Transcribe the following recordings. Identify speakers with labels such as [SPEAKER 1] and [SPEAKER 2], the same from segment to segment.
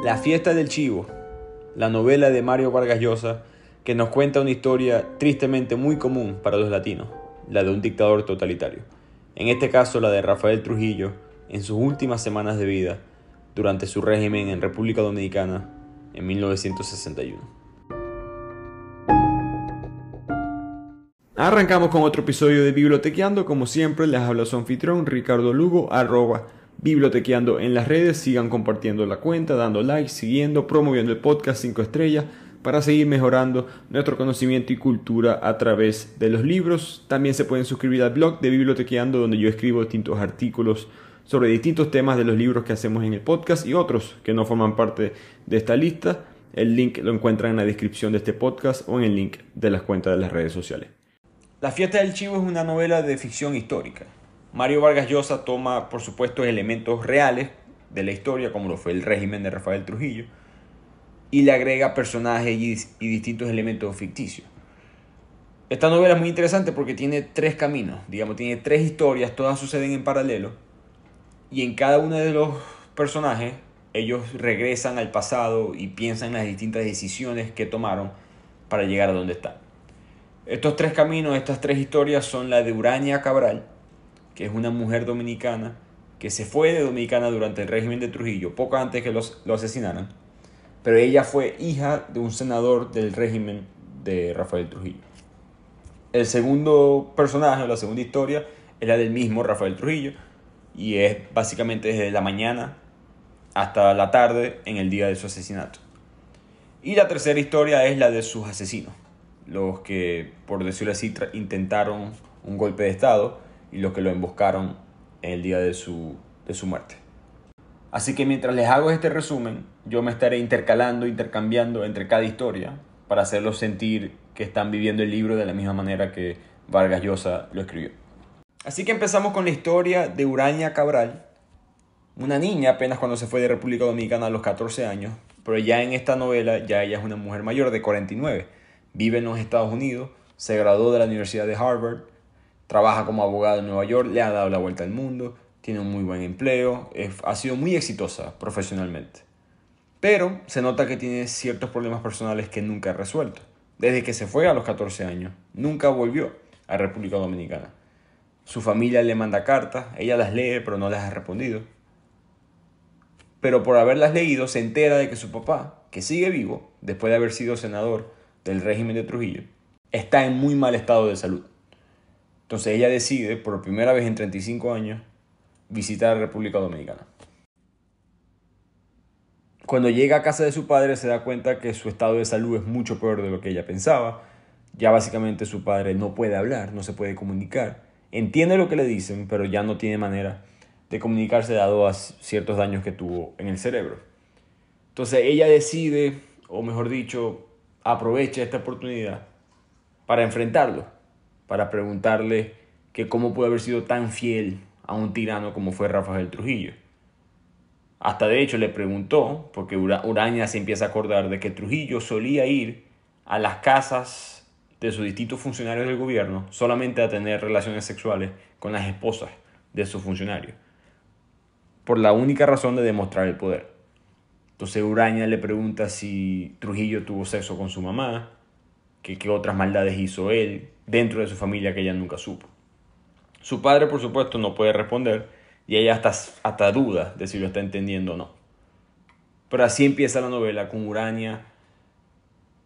[SPEAKER 1] La fiesta del chivo, la novela de Mario Vargas Llosa, que nos cuenta una historia tristemente muy común para los latinos, la de un dictador totalitario. En este caso, la de Rafael Trujillo en sus últimas semanas de vida durante su régimen en República Dominicana en 1961. Arrancamos con otro episodio de Bibliotequeando. Como siempre, les habla su anfitrión Ricardo Lugo, @Bibliotequeando en las redes. Sigan compartiendo la cuenta, dando like, siguiendo, promoviendo el podcast 5 estrellas para seguir mejorando nuestro conocimiento y cultura a través de los libros. También se pueden suscribir al blog de Bibliotequeando, donde yo escribo distintos artículos sobre distintos temas de los libros que hacemos en el podcast y otros que no forman parte de esta lista. El link lo encuentran en la descripción de este podcast o en el link de las cuentas de las redes sociales. La fiesta del chivo es una novela de ficción histórica. Mario Vargas Llosa toma, por supuesto, elementos reales de la historia, como lo fue el régimen de Rafael Trujillo, y le agrega personajes y distintos elementos ficticios. Esta novela es muy interesante porque tiene tres caminos, tiene tres historias, todas suceden en paralelo, y en cada uno de los personajes ellos regresan al pasado y piensan en las distintas decisiones que tomaron para llegar a donde están. Estos tres caminos, estas tres historias son la de Uraña Cabral, que es una mujer dominicana que se fue de Dominicana durante el régimen de Trujillo, poco antes que lo asesinaran, pero ella fue hija de un senador del régimen de Rafael Trujillo. El segundo personaje, la segunda historia, es la del mismo Rafael Trujillo, y es básicamente desde la mañana hasta la tarde en el día de su asesinato. Y la tercera historia es la de sus asesinos, los que, por decirlo así, intentaron un golpe de estado y los que lo emboscaron en el día de su muerte. Así que mientras les hago este resumen, yo me estaré intercambiando entre cada historia para hacerlos sentir que están viviendo el libro de la misma manera que Vargas Llosa lo escribió. Así que empezamos con la historia de Uraña Cabral, una niña apenas cuando se fue de República Dominicana a los 14 años, pero ya en esta novela ya ella es una mujer mayor de 49. Vive en los Estados Unidos, se graduó de la Universidad de Harvard, trabaja como abogada en Nueva York, le ha dado la vuelta al mundo, tiene un muy buen empleo, ha sido muy exitosa profesionalmente. Pero se nota que tiene ciertos problemas personales que nunca ha resuelto. Desde que se fue a los 14 años, nunca volvió a República Dominicana. Su familia le manda cartas, ella las lee pero no las ha respondido. Pero por haberlas leído se entera de que su papá, que sigue vivo, después de haber sido senador del régimen de Trujillo, está en muy mal estado de salud. Entonces ella decide, por primera vez en 35 años, visitar República Dominicana. Cuando llega a casa de su padre se da cuenta que su estado de salud es mucho peor de lo que ella pensaba. Ya básicamente su padre no puede hablar, no se puede comunicar. Entiende lo que le dicen, pero ya no tiene manera de comunicarse dado a ciertos daños que tuvo en el cerebro. Entonces ella decide, o mejor dicho, aprovecha esta oportunidad para enfrentarlo, para preguntarle que cómo pudo haber sido tan fiel a un tirano como fue Rafael Trujillo. Hasta de hecho le preguntó, porque Uraña se empieza a acordar de que Trujillo solía ir a las casas de sus distintos funcionarios del gobierno solamente a tener relaciones sexuales con las esposas de sus funcionarios, por la única razón de demostrar el poder. Entonces Uraña le pregunta si Trujillo tuvo sexo con su mamá, que qué otras maldades hizo él dentro de su familia que ella nunca supo. Su padre, por supuesto, no puede responder y ella hasta duda de si lo está entendiendo o no. Pero así empieza la novela, con Uraña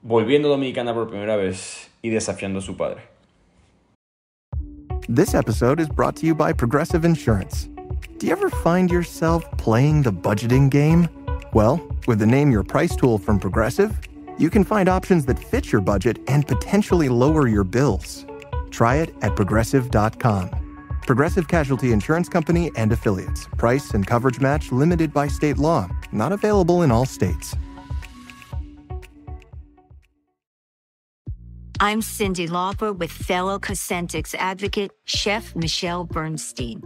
[SPEAKER 1] volviendo a Dominicana por primera vez y desafiando a su padre.
[SPEAKER 2] This episode is brought to you by Progressive Insurance. Do you ever find yourself playing the budgeting game? Well, with the Name Your Price tool from Progressive, you can find options that fit your budget and potentially lower your bills. Try it at Progressive.com. Progressive Casualty Insurance Company and Affiliates. Price and coverage match limited by state law. Not available in all states.
[SPEAKER 3] I'm Cyndi Lauper with fellow Cosentyx advocate, Chef Michelle Bernstein.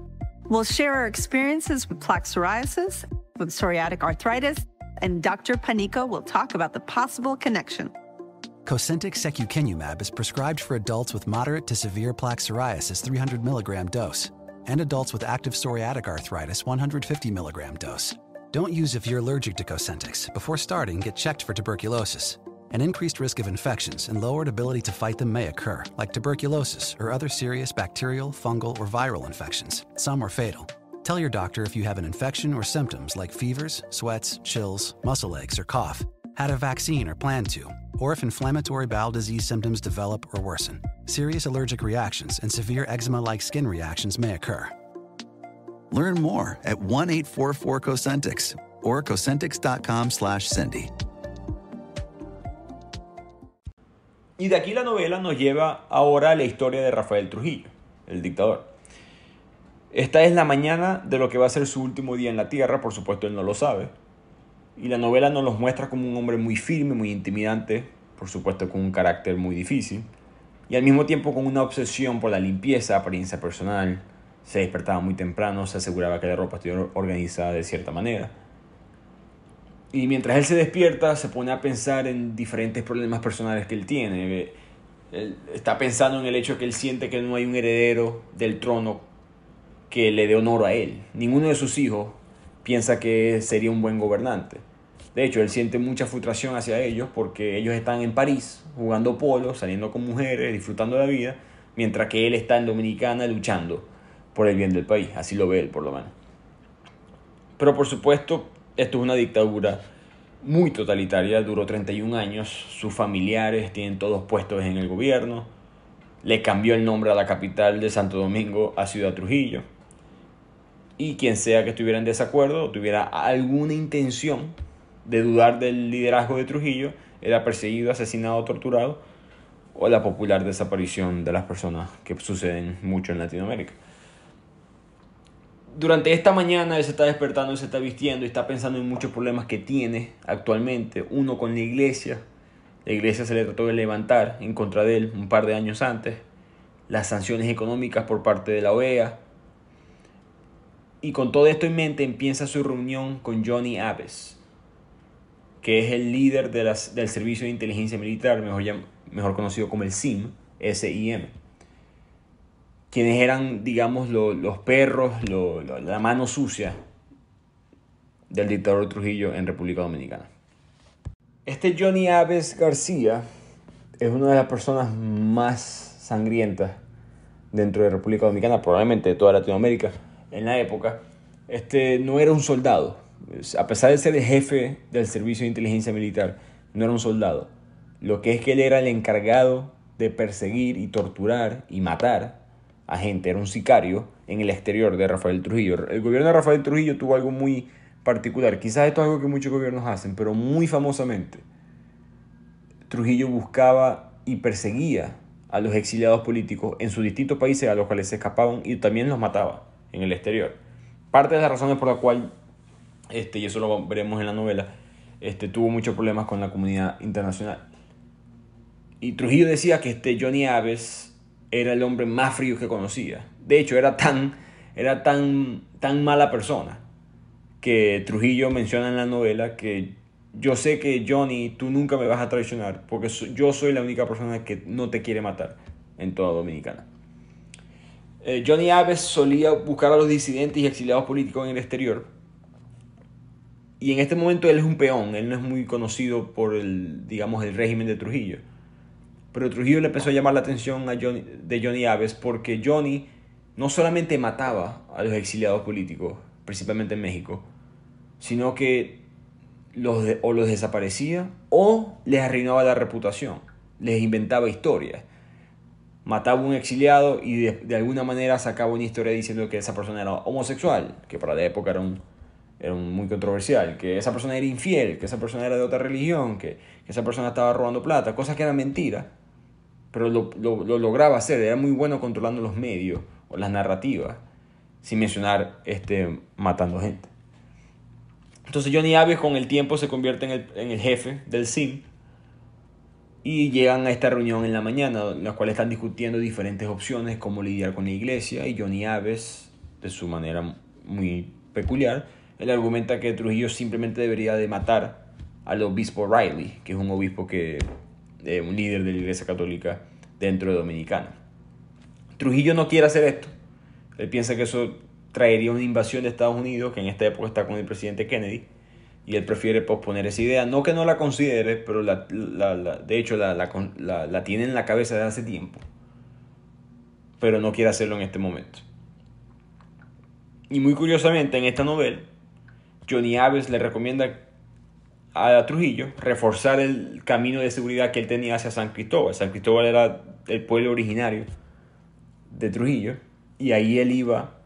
[SPEAKER 4] We'll share our experiences with plaque psoriasis, with psoriatic arthritis, and Dr. Panico will talk about the possible connection.
[SPEAKER 5] Cosentyx secukinumab is prescribed for adults with moderate to severe plaque psoriasis 300 milligram dose and adults with active psoriatic arthritis 150 milligram dose. Don't use if you're allergic to Cosentyx. Before starting, get checked for tuberculosis. An increased risk of infections and lowered ability to fight them may occur, like tuberculosis or other serious bacterial, fungal, or viral infections. Some are fatal. Tell your doctor if you have an infection or symptoms like fevers, sweats, chills, muscle aches, or cough, had a vaccine or plan to, or if inflammatory bowel disease symptoms develop or worsen. Serious allergic reactions and severe eczema-like skin reactions may occur.
[SPEAKER 6] Learn more at 1-844-COSENTYX or Cosentyx.com/Cindy.
[SPEAKER 1] Y de aquí la novela nos lleva ahora a la historia de Rafael Trujillo, el dictador. Esta es la mañana de lo que va a ser su último día en la tierra, por supuesto él no lo sabe. Y la novela nos los muestra como un hombre muy firme, muy intimidante, por supuesto con un carácter muy difícil. Y al mismo tiempo con una obsesión por la limpieza, apariencia personal. Se despertaba muy temprano, se aseguraba que la ropa estuviera organizada de cierta manera. Y mientras él se despierta, se pone a pensar en diferentes problemas personales que él tiene. Él está pensando en el hecho que él siente que no hay un heredero del trono que le dé honor a él. Ninguno de sus hijos piensa que sería un buen gobernante. De hecho, él siente mucha frustración hacia ellos porque ellos están en París jugando polo, saliendo con mujeres, disfrutando de la vida, mientras que él está en Dominicana luchando por el bien del país. Así lo ve él, por lo menos. Pero por supuesto, esto es una dictadura muy totalitaria, duró 31 años, sus familiares tienen todos puestos en el gobierno, le cambió el nombre a la capital de Santo Domingo a Ciudad Trujillo, y quien sea que estuviera en desacuerdo o tuviera alguna intención de dudar del liderazgo de Trujillo era perseguido, asesinado, torturado, o la popular desaparición de las personas que suceden mucho en Latinoamérica. Durante esta mañana él se está despertando, se está vistiendo y está pensando en muchos problemas que tiene actualmente. Uno con la iglesia. La iglesia se le trató de levantar en contra de él un par de años antes. Las sanciones económicas por parte de la OEA. Y con todo esto en mente empieza su reunión con Johnny Abbes, que es el líder del Servicio de Inteligencia Militar, mejor conocido como el SIM, S-I-M. Quienes eran, digamos, los perros, la mano sucia del dictador Trujillo en República Dominicana. Este Johnny Abbes García es una de las personas más sangrientas dentro de República Dominicana, probablemente de toda Latinoamérica en la época. No era un soldado. A pesar de ser el jefe del Servicio de Inteligencia Militar, no era un soldado. Lo que es que él era el encargado de perseguir y torturar y matar a gente, era un sicario en el exterior de Rafael Trujillo. El gobierno de Rafael Trujillo tuvo algo muy particular. Quizás esto es algo que muchos gobiernos hacen, pero muy famosamente Trujillo buscaba y perseguía a los exiliados políticos en sus distintos países a los cuales se escapaban y también los mataba en el exterior. Parte de las razones por la cual, y eso lo veremos en la novela, tuvo muchos problemas con la comunidad internacional. Y Trujillo decía que Johnny Abbes era el hombre más frío que conocía. De hecho, era tan mala persona que Trujillo menciona en la novela que yo sé que Johnny, tú nunca me vas a traicionar porque yo soy la única persona que no te quiere matar en toda Dominicana. Johnny Abbes solía buscar a los disidentes y exiliados políticos en el exterior. Y en este momento él es un peón, él no es muy conocido por el régimen de Trujillo. Pero Trujillo le empezó a llamar la atención de Johnny Abbes porque Johnny no solamente mataba a los exiliados políticos, principalmente en México, sino que los desaparecía o les arruinaba la reputación, les inventaba historias. Mataba a un exiliado y de alguna manera sacaba una historia diciendo que esa persona era homosexual, que para la época era muy controversial, que esa persona era infiel, que esa persona era de otra religión, que esa persona estaba robando plata, cosas que eran mentiras. Pero lo lograba hacer, era muy bueno controlando los medios o las narrativas, sin mencionar matando gente. Entonces Johnny Abbes con el tiempo se convierte en el jefe del SIM y llegan a esta reunión en la mañana, en la cual están discutiendo diferentes opciones, cómo lidiar con la iglesia, y Johnny Abbes, de su manera muy peculiar, él argumenta que Trujillo simplemente debería de matar al obispo Riley, que es un obispo un líder de la Iglesia Católica dentro de Dominicana. Trujillo no quiere hacer esto. Él piensa que eso traería una invasión de Estados Unidos, que en esta época está con el presidente Kennedy, y él prefiere posponer esa idea. No que no la considere, pero de hecho la tiene en la cabeza desde hace tiempo, pero no quiere hacerlo en este momento. Y muy curiosamente, en esta novela, Johnny Aves le recomienda a Trujillo reforzar el camino de seguridad que él tenía hacia San Cristóbal. San Cristóbal era el pueblo originario de Trujillo, y ahí él iba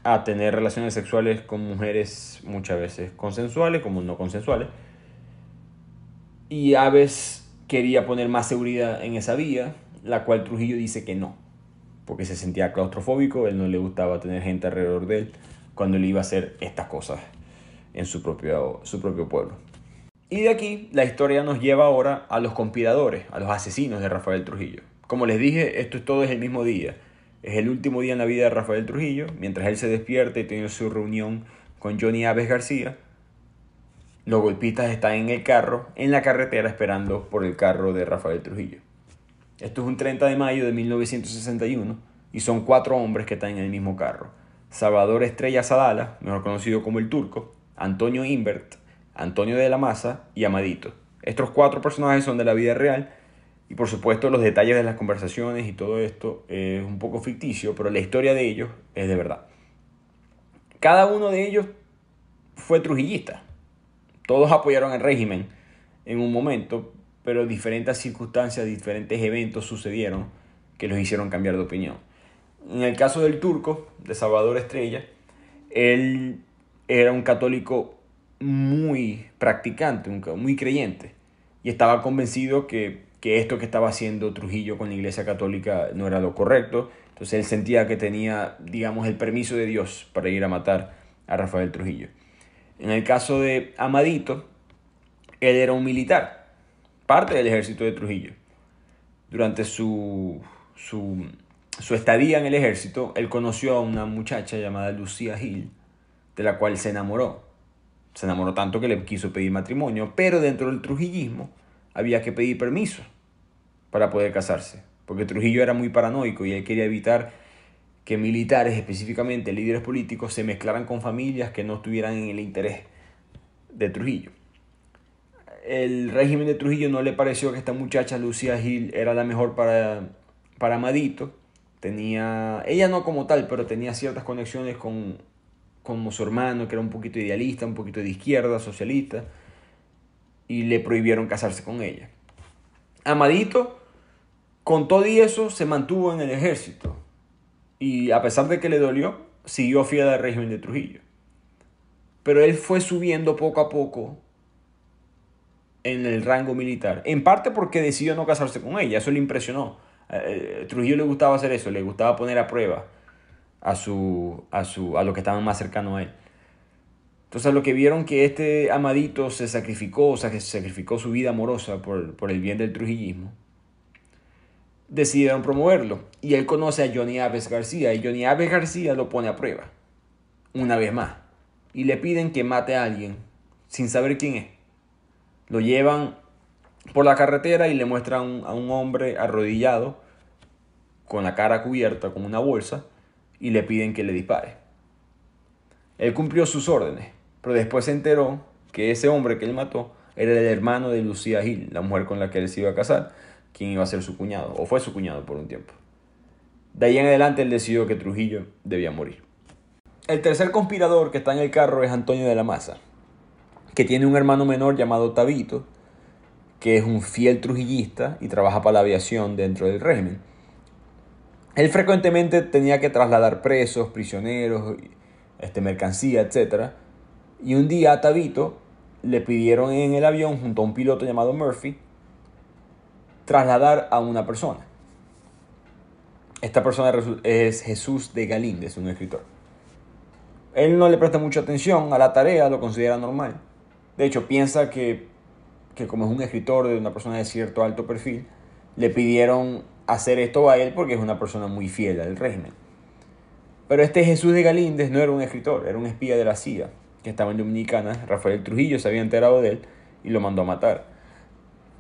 [SPEAKER 1] a tener relaciones sexuales con mujeres muchas veces consensuales como no consensuales. Y Aves quería poner más seguridad en esa vía, la cual Trujillo dice que no, porque se sentía claustrofóbico, él no le gustaba tener gente alrededor de él cuando él iba a hacer estas cosas en su propio pueblo. Y de aquí la historia nos lleva ahora a los conspiradores, a los asesinos de Rafael Trujillo. Como les dije, esto es todo el mismo día. Es el último día en la vida de Rafael Trujillo. Mientras él se despierta y tiene su reunión con Johnny Aves García, los golpistas están en el carro, en la carretera, esperando por el carro de Rafael Trujillo. Esto es un 30 de mayo de 1961 y son 4 hombres que están en el mismo carro. Salvador Estrella Sadala, mejor conocido como el Turco, Antonio Imbert, Antonio de la Maza y Amadito. Estos 4 personajes son de la vida real. Y por supuesto los detalles de las conversaciones y todo esto es un poco ficticio, pero la historia de ellos es de verdad. Cada uno de ellos fue trujillista. Todos apoyaron al régimen en un momento, pero diferentes circunstancias, diferentes eventos sucedieron que los hicieron cambiar de opinión. En el caso del Turco, de Salvador Estrella, él era un católico muy practicante, muy creyente, y estaba convencido que esto que estaba haciendo Trujillo con la Iglesia Católica no era lo correcto. Entonces él sentía que tenía, digamos, el permiso de Dios para ir a matar a Rafael Trujillo. En el caso de Amadito, él era un militar, parte del ejército de Trujillo. Durante su estadía en el ejército, él conoció a una muchacha llamada Lucía Gil, de la cual se enamoró. Se enamoró tanto que le quiso pedir matrimonio, pero dentro del trujillismo había que pedir permiso para poder casarse, porque Trujillo era muy paranoico y él quería evitar que militares, específicamente líderes políticos, se mezclaran con familias que no estuvieran en el interés de Trujillo. El régimen de Trujillo no le pareció que esta muchacha Lucía Gil era la mejor para Amadito. Ella no como tal, pero tenía ciertas conexiones con su hermano, que era un poquito idealista, un poquito de izquierda, socialista, y le prohibieron casarse con ella. Amadito, con todo y eso, se mantuvo en el ejército, y a pesar de que le dolió, siguió fiel al régimen de Trujillo. Pero él fue subiendo poco a poco en el rango militar, en parte porque decidió no casarse con ella. Eso le impresionó. Trujillo le gustaba hacer eso, le gustaba poner a prueba a lo que estaban más cercano a él. Entonces, lo que vieron que este Amadito se sacrificó, o sea, que se sacrificó su vida amorosa por el bien del trujillismo, decidieron promoverlo. Y él conoce a Johnny Aves García, y Johnny Aves García lo pone a prueba, una vez más. Y le piden que mate a alguien, sin saber quién es. Lo llevan por la carretera y le muestran a un hombre arrodillado, con la cara cubierta con una bolsa, y le piden que le dispare. Él cumplió sus órdenes, pero después se enteró que ese hombre que él mató era el hermano de Lucía Gil, la mujer con la que él se iba a casar, quien iba a ser su cuñado, o fue su cuñado por un tiempo. De ahí en adelante él decidió que Trujillo debía morir. El tercer conspirador que está en el carro es Antonio de la Maza, que tiene un hermano menor llamado Tabito, que es un fiel trujillista y trabaja para la aviación dentro del régimen. Él frecuentemente tenía que trasladar presos, prisioneros, mercancía, etc. Y un día a Tabito le pidieron en el avión, junto a un piloto llamado Murphy, trasladar a una persona. Esta persona es Jesús de Galíndez, un escritor. Él no le presta mucha atención a la tarea, lo considera normal. De hecho, piensa que como es un escritor de una persona de cierto alto perfil, le pidieron hacer esto a él porque es una persona muy fiel al régimen. Pero este Jesús de Galíndez no era un escritor, era un espía de la CIA que estaba en Dominicana. Rafael Trujillo se había enterado de él y lo mandó a matar.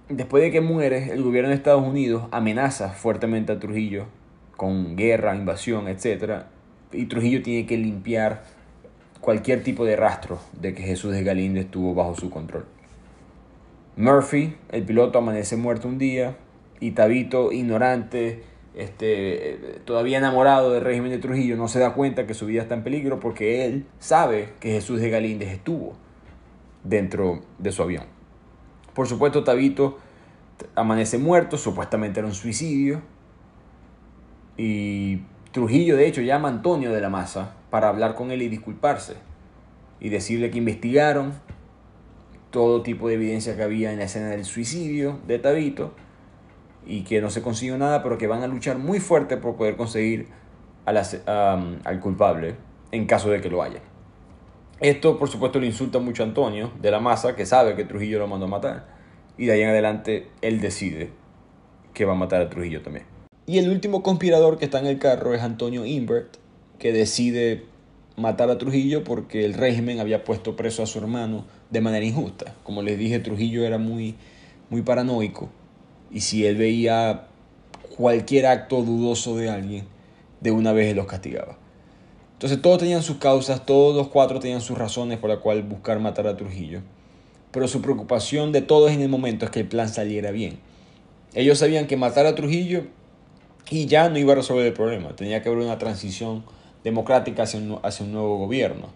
[SPEAKER 1] Después de que muere, el gobierno de Estados Unidos amenaza fuertemente a Trujillo con guerra, invasión, etc. y Trujillo tiene que limpiar cualquier tipo de rastro de que Jesús de Galíndez estuvo bajo su control. Murphy, el piloto, amanece muerto un día y Tabito, ignorante, todavía enamorado del régimen de Trujillo, no se da cuenta que su vida está en peligro porque él sabe que Jesús de Galíndez estuvo dentro de su avión. Por supuesto, Tabito amanece muerto, supuestamente era un suicidio, y Trujillo de hecho llama a Antonio de la Maza para hablar con él y disculparse y decirle que investigaron todo tipo de evidencia que había en la escena del suicidio de Tabito y que no se consiguió nada, pero que van a luchar muy fuerte por poder conseguir al culpable en caso de que lo haya. Esto, por supuesto, le insulta mucho a Antonio de la Maza, que sabe que Trujillo lo mandó a matar, y de ahí en adelante él decide que va a matar a Trujillo también. Y el último conspirador que está en el carro es Antonio Imbert, que decide matar a Trujillo porque el régimen había puesto preso a su hermano de manera injusta. Como les dije, Trujillo era muy paranoico, y si él veía cualquier acto dudoso de alguien, de una vez él los castigaba. Entonces todos tenían sus causas, todos los cuatro tenían sus razones por la cual buscar matar a Trujillo. Pero su preocupación de todos en el momento es que el plan saliera bien. Ellos sabían que matar a Trujillo y ya no iba a resolver el problema. Tenía que haber una transición democrática hacia un nuevo gobierno.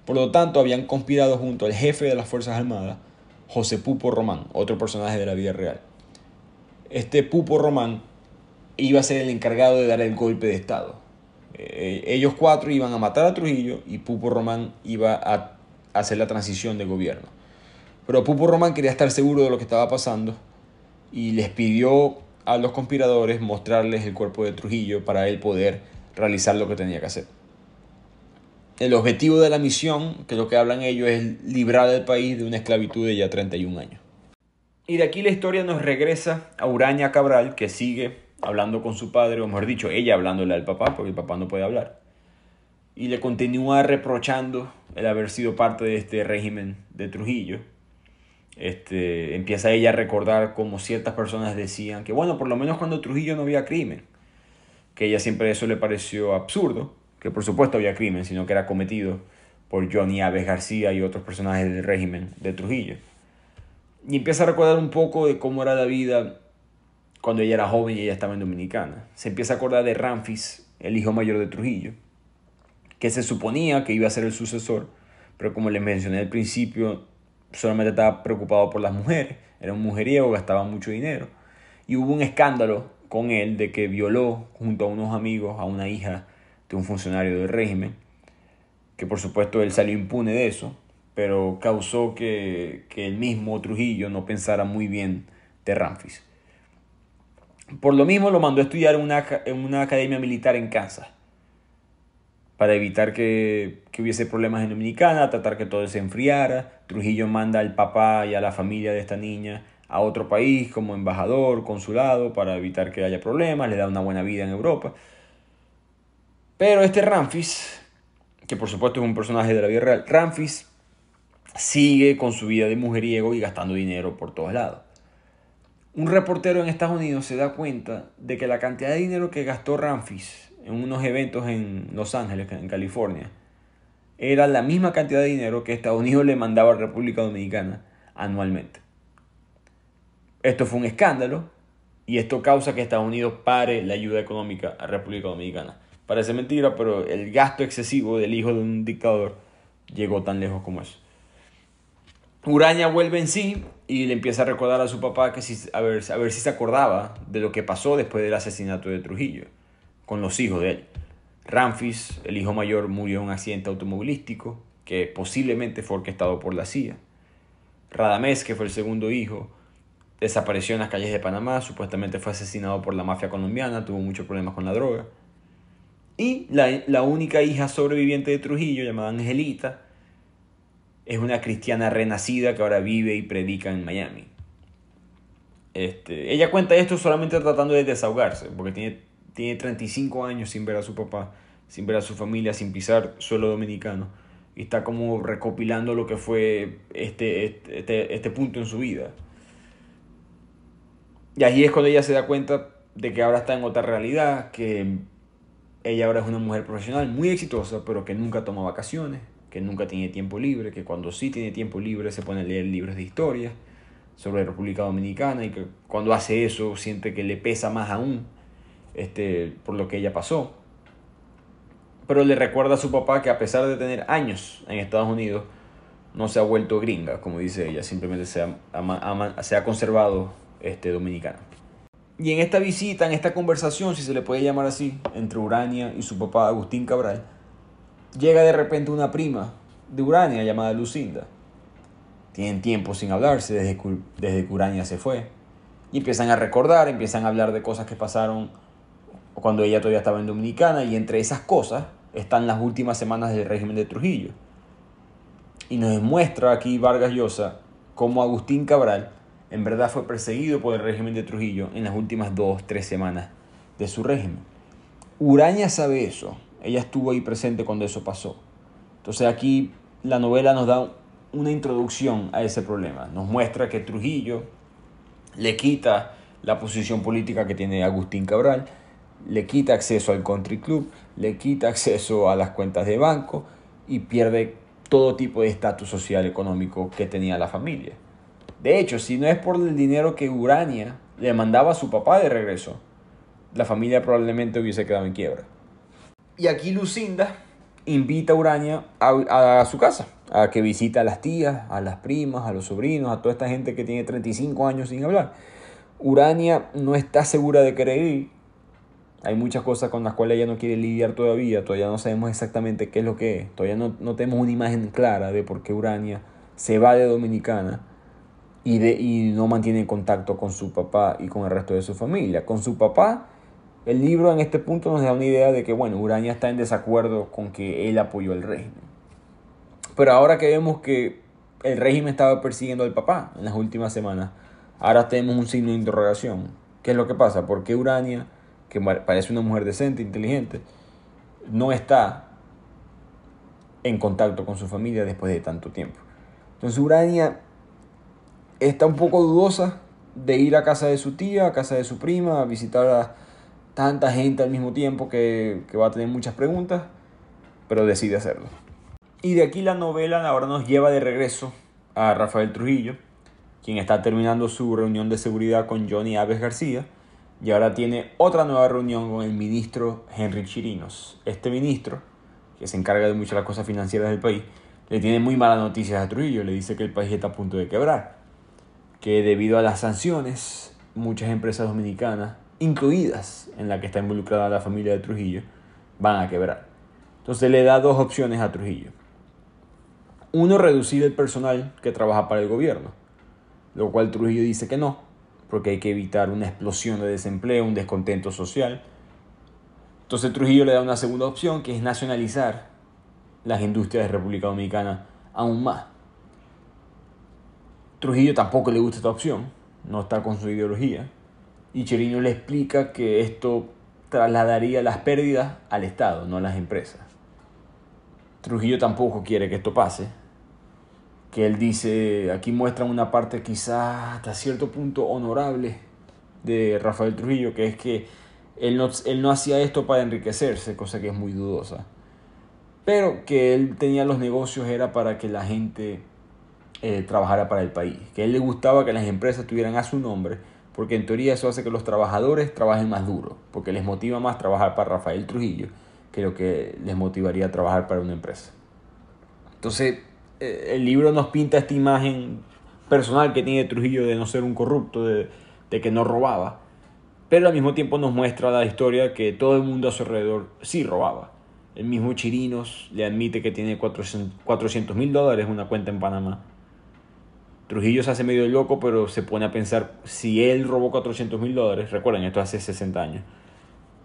[SPEAKER 1] Por lo tanto, habían conspirado junto al jefe de las Fuerzas Armadas, José Pupo Román, otro personaje de la vida real. Este Pupo Román iba a ser el encargado de dar el golpe de Estado. Ellos cuatro iban a matar a Trujillo y Pupo Román iba a hacer la transición de gobierno. Pero Pupo Román quería estar seguro de lo que estaba pasando y les pidió a los conspiradores mostrarles el cuerpo de Trujillo para él poder realizar lo que tenía que hacer. El objetivo de la misión, que es lo que hablan ellos, es librar al país de una esclavitud de ya 31 años. Y de aquí la historia nos regresa a Uraña Cabral, que sigue hablando con su padre, o mejor dicho, ella hablándole al papá, porque el papá no puede hablar. Y le continúa reprochando el haber sido parte de este régimen de Trujillo. Empieza ella a recordar cómo ciertas personas decían que, bueno, por lo menos cuando Trujillo no había crimen. Que ella siempre eso le pareció absurdo, que por supuesto había crimen, sino que era cometido por Johnny Aves García y otros personajes del régimen de Trujillo. Y empieza a recordar un poco de cómo era la vida cuando ella era joven y ella estaba en Dominicana. Se empieza a acordar de Ramfis, el hijo mayor de Trujillo, que se suponía que iba a ser el sucesor, pero como les mencioné al principio, solamente estaba preocupado por las mujeres, era un mujeriego, gastaba mucho dinero. Y hubo un escándalo con él de que violó junto a unos amigos a una hija de un funcionario del régimen, que por supuesto él salió impune de eso, pero causó que el mismo Trujillo no pensara muy bien de Ramfis. Por lo mismo lo mandó a estudiar en una academia militar en Kansas, para evitar que hubiese problemas en Dominicana, tratar que todo se enfriara. Trujillo manda al papá y a la familia de esta niña a otro país como embajador, consulado, para evitar que haya problemas, le da una buena vida en Europa. Pero este Ramfis, que por supuesto es un personaje de la vida real, Ramfis sigue con su vida de mujeriego y gastando dinero por todos lados. Un reportero en Estados Unidos se da cuenta de que la cantidad de dinero que gastó Ramfis en unos eventos en Los Ángeles, en California, era la misma cantidad de dinero que Estados Unidos le mandaba a República Dominicana anualmente. Esto fue un escándalo y esto causa que Estados Unidos pare la ayuda económica a República Dominicana. Parece mentira, pero el gasto excesivo del hijo de un dictador llegó tan lejos como eso. Uraña vuelve en sí y le empieza a recordar a su papá que a ver si se acordaba de lo que pasó después del asesinato de Trujillo con los hijos de él. Ramfis, el hijo mayor, murió en un accidente automovilístico que posiblemente fue orquestado por la CIA. Radamés, que fue el segundo hijo, desapareció en las calles de Panamá, supuestamente fue asesinado por la mafia colombiana, tuvo muchos problemas con la droga. Y la única hija sobreviviente de Trujillo, llamada Angelita, es una cristiana renacida que ahora vive y predica en Miami. Ella cuenta esto solamente tratando de desahogarse, porque tiene 35 años sin ver a su papá, sin ver a su familia, sin pisar suelo dominicano. Y está como recopilando lo que fue este punto en su vida. Y ahí es cuando ella se da cuenta de que ahora está en otra realidad, que ella ahora es una mujer profesional muy exitosa, pero que nunca toma vacaciones, que nunca tiene tiempo libre, que cuando sí tiene tiempo libre se pone a leer libros de historia sobre República Dominicana y que cuando hace eso siente que le pesa más aún por lo que ella pasó. Pero le recuerda a su papá que a pesar de tener años en Estados Unidos, no se ha vuelto gringa, como dice ella, simplemente se ha conservado dominicana. Y en esta visita, en esta conversación, si se le puede llamar así, entre Urania y su papá Agustín Cabral, llega de repente una prima de Urania llamada Lucinda. Tienen tiempo sin hablarse desde que Urania se fue. Y empiezan a recordar, empiezan a hablar de cosas que pasaron cuando ella todavía estaba en Dominicana. Y entre esas cosas están las últimas semanas del régimen de Trujillo. Y nos muestra aquí Vargas Llosa cómo Agustín Cabral en verdad fue perseguido por el régimen de Trujillo en las últimas 2-3 semanas de su régimen. Urania sabe eso. Ella estuvo ahí presente cuando eso pasó. Entonces aquí la novela nos da una introducción a ese problema. Nos muestra que Trujillo le quita la posición política que tiene Agustín Cabral, le quita acceso al country club, le quita acceso a las cuentas de banco y pierde todo tipo de estatus social económico que tenía la familia. De hecho, si no es por el dinero que Urania le mandaba a su papá de regreso, la familia probablemente hubiese quedado en quiebra. Y aquí Lucinda invita a Urania a su casa, a que visite a las tías, a las primas, a los sobrinos, a toda esta gente que tiene 35 años sin hablar. Urania no está segura de querer ir. Hay muchas cosas con las cuales ella no quiere lidiar todavía no sabemos exactamente qué es lo que es. Todavía no tenemos una imagen clara de por qué Urania se va de Dominicana y no mantiene contacto con su papá y con el resto de su familia. Con su papá, el libro en este punto nos da una idea de que, Urania está en desacuerdo con que él apoyó el régimen. Pero ahora que vemos que el régimen estaba persiguiendo al papá en las últimas semanas, ahora tenemos un signo de interrogación. ¿Qué es lo que pasa? ¿Por qué Urania, que parece una mujer decente, inteligente, no está en contacto con su familia después de tanto tiempo? Entonces Urania está un poco dudosa de ir a casa de su tía, a casa de su prima, a visitar a tanta gente al mismo tiempo que va a tener muchas preguntas, pero decide hacerlo. Y de aquí la novela ahora nos lleva de regreso a Rafael Trujillo, quien está terminando su reunión de seguridad con Johnny Aves García, y ahora tiene otra nueva reunión con el ministro Henry Chirinos. Este ministro, que se encarga de muchas de las cosas financieras del país, le tiene muy malas noticias a Trujillo. Le dice que el país está a punto de quebrar, que debido a las sanciones, muchas empresas dominicanas, incluidas en la que está involucrada la familia de Trujillo, van a quebrar. Entonces le da dos opciones a Trujillo. Uno, reducir el personal que trabaja para el gobierno, lo cual Trujillo dice que no, porque hay que evitar una explosión de desempleo, un descontento social. Entonces Trujillo le da una segunda opción, que es nacionalizar las industrias de República Dominicana aún más. Trujillo tampoco le gusta esta opción, no está con su ideología, y Chirinos le explica que esto trasladaría las pérdidas al Estado, no a las empresas. Trujillo tampoco quiere que esto pase, que él dice, aquí muestran una parte quizás hasta cierto punto honorable de Rafael Trujillo, que es que él no hacía esto para enriquecerse, cosa que es muy dudosa, pero que él tenía los negocios era para que la gente trabajara para el país, que a él le gustaba que las empresas tuvieran a su nombre, porque en teoría eso hace que los trabajadores trabajen más duro, porque les motiva más trabajar para Rafael Trujillo que lo que les motivaría a trabajar para una empresa. Entonces el libro nos pinta esta imagen personal que tiene Trujillo de no ser un corrupto, de que no robaba, pero al mismo tiempo nos muestra la historia que todo el mundo a su alrededor sí robaba. El mismo Chirinos le admite que tiene $400,000 en una cuenta en Panamá. Trujillo se hace medio loco, pero se pone a pensar, si él robó $400,000, recuerden, esto hace 60 años,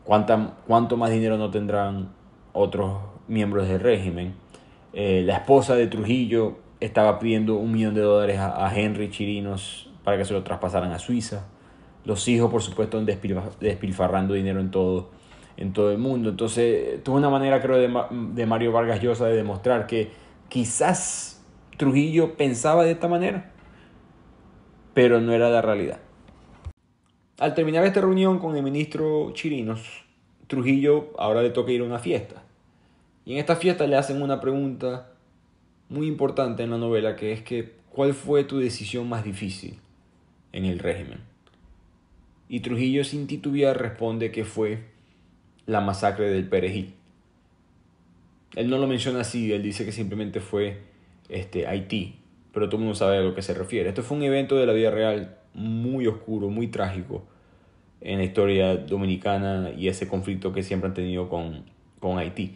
[SPEAKER 1] ¿cuánto más dinero no tendrán otros miembros del régimen? La esposa de Trujillo estaba pidiendo $1 millón a Henry Chirinos para que se lo traspasaran a Suiza. Los hijos, por supuesto, despilfarrando dinero en todo el mundo. Entonces, tuvo una manera, creo, de Mario Vargas Llosa de demostrar que quizás Trujillo pensaba de esta manera, pero no era la realidad. Al terminar esta reunión con el ministro Chirinos, Trujillo ahora le toca ir a una fiesta. Y en esta fiesta le hacen una pregunta muy importante en la novela, que es que ¿cuál fue tu decisión más difícil en el régimen? Y Trujillo sin titubear responde que fue la masacre del Perejil. Él no lo menciona así, él dice que simplemente fue Haití, pero todo el mundo sabe a lo que se refiere. Esto fue un evento de la vida real muy oscuro, muy trágico en la historia dominicana y ese conflicto que siempre han tenido con Haití.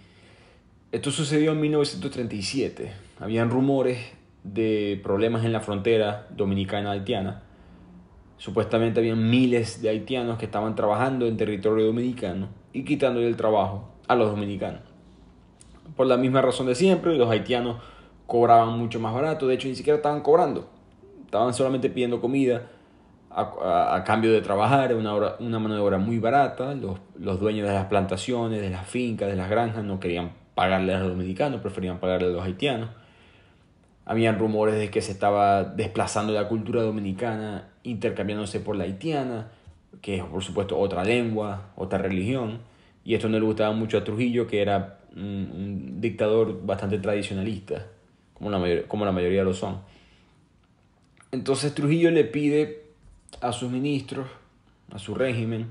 [SPEAKER 1] Esto sucedió en 1937. Habían rumores de problemas en la frontera dominicana-haitiana. Supuestamente habían miles de haitianos que estaban trabajando en territorio dominicano y quitándole el trabajo a los dominicanos. Por la misma razón de siempre, los haitianos cobraban mucho más barato. De hecho, ni siquiera estaban cobrando. Estaban solamente pidiendo comida a cambio de trabajar, una mano de obra muy barata. Los dueños de las plantaciones, de las fincas, de las granjas no querían pagarle a los dominicanos, preferían pagarle a los haitianos. Habían rumores de que se estaba desplazando la cultura dominicana, intercambiándose por la haitiana, que es por supuesto otra lengua, otra religión. Y esto no le gustaba mucho a Trujillo, que era un dictador bastante tradicionalista, como la mayoría lo son. Entonces Trujillo le pide a sus ministros, a su régimen,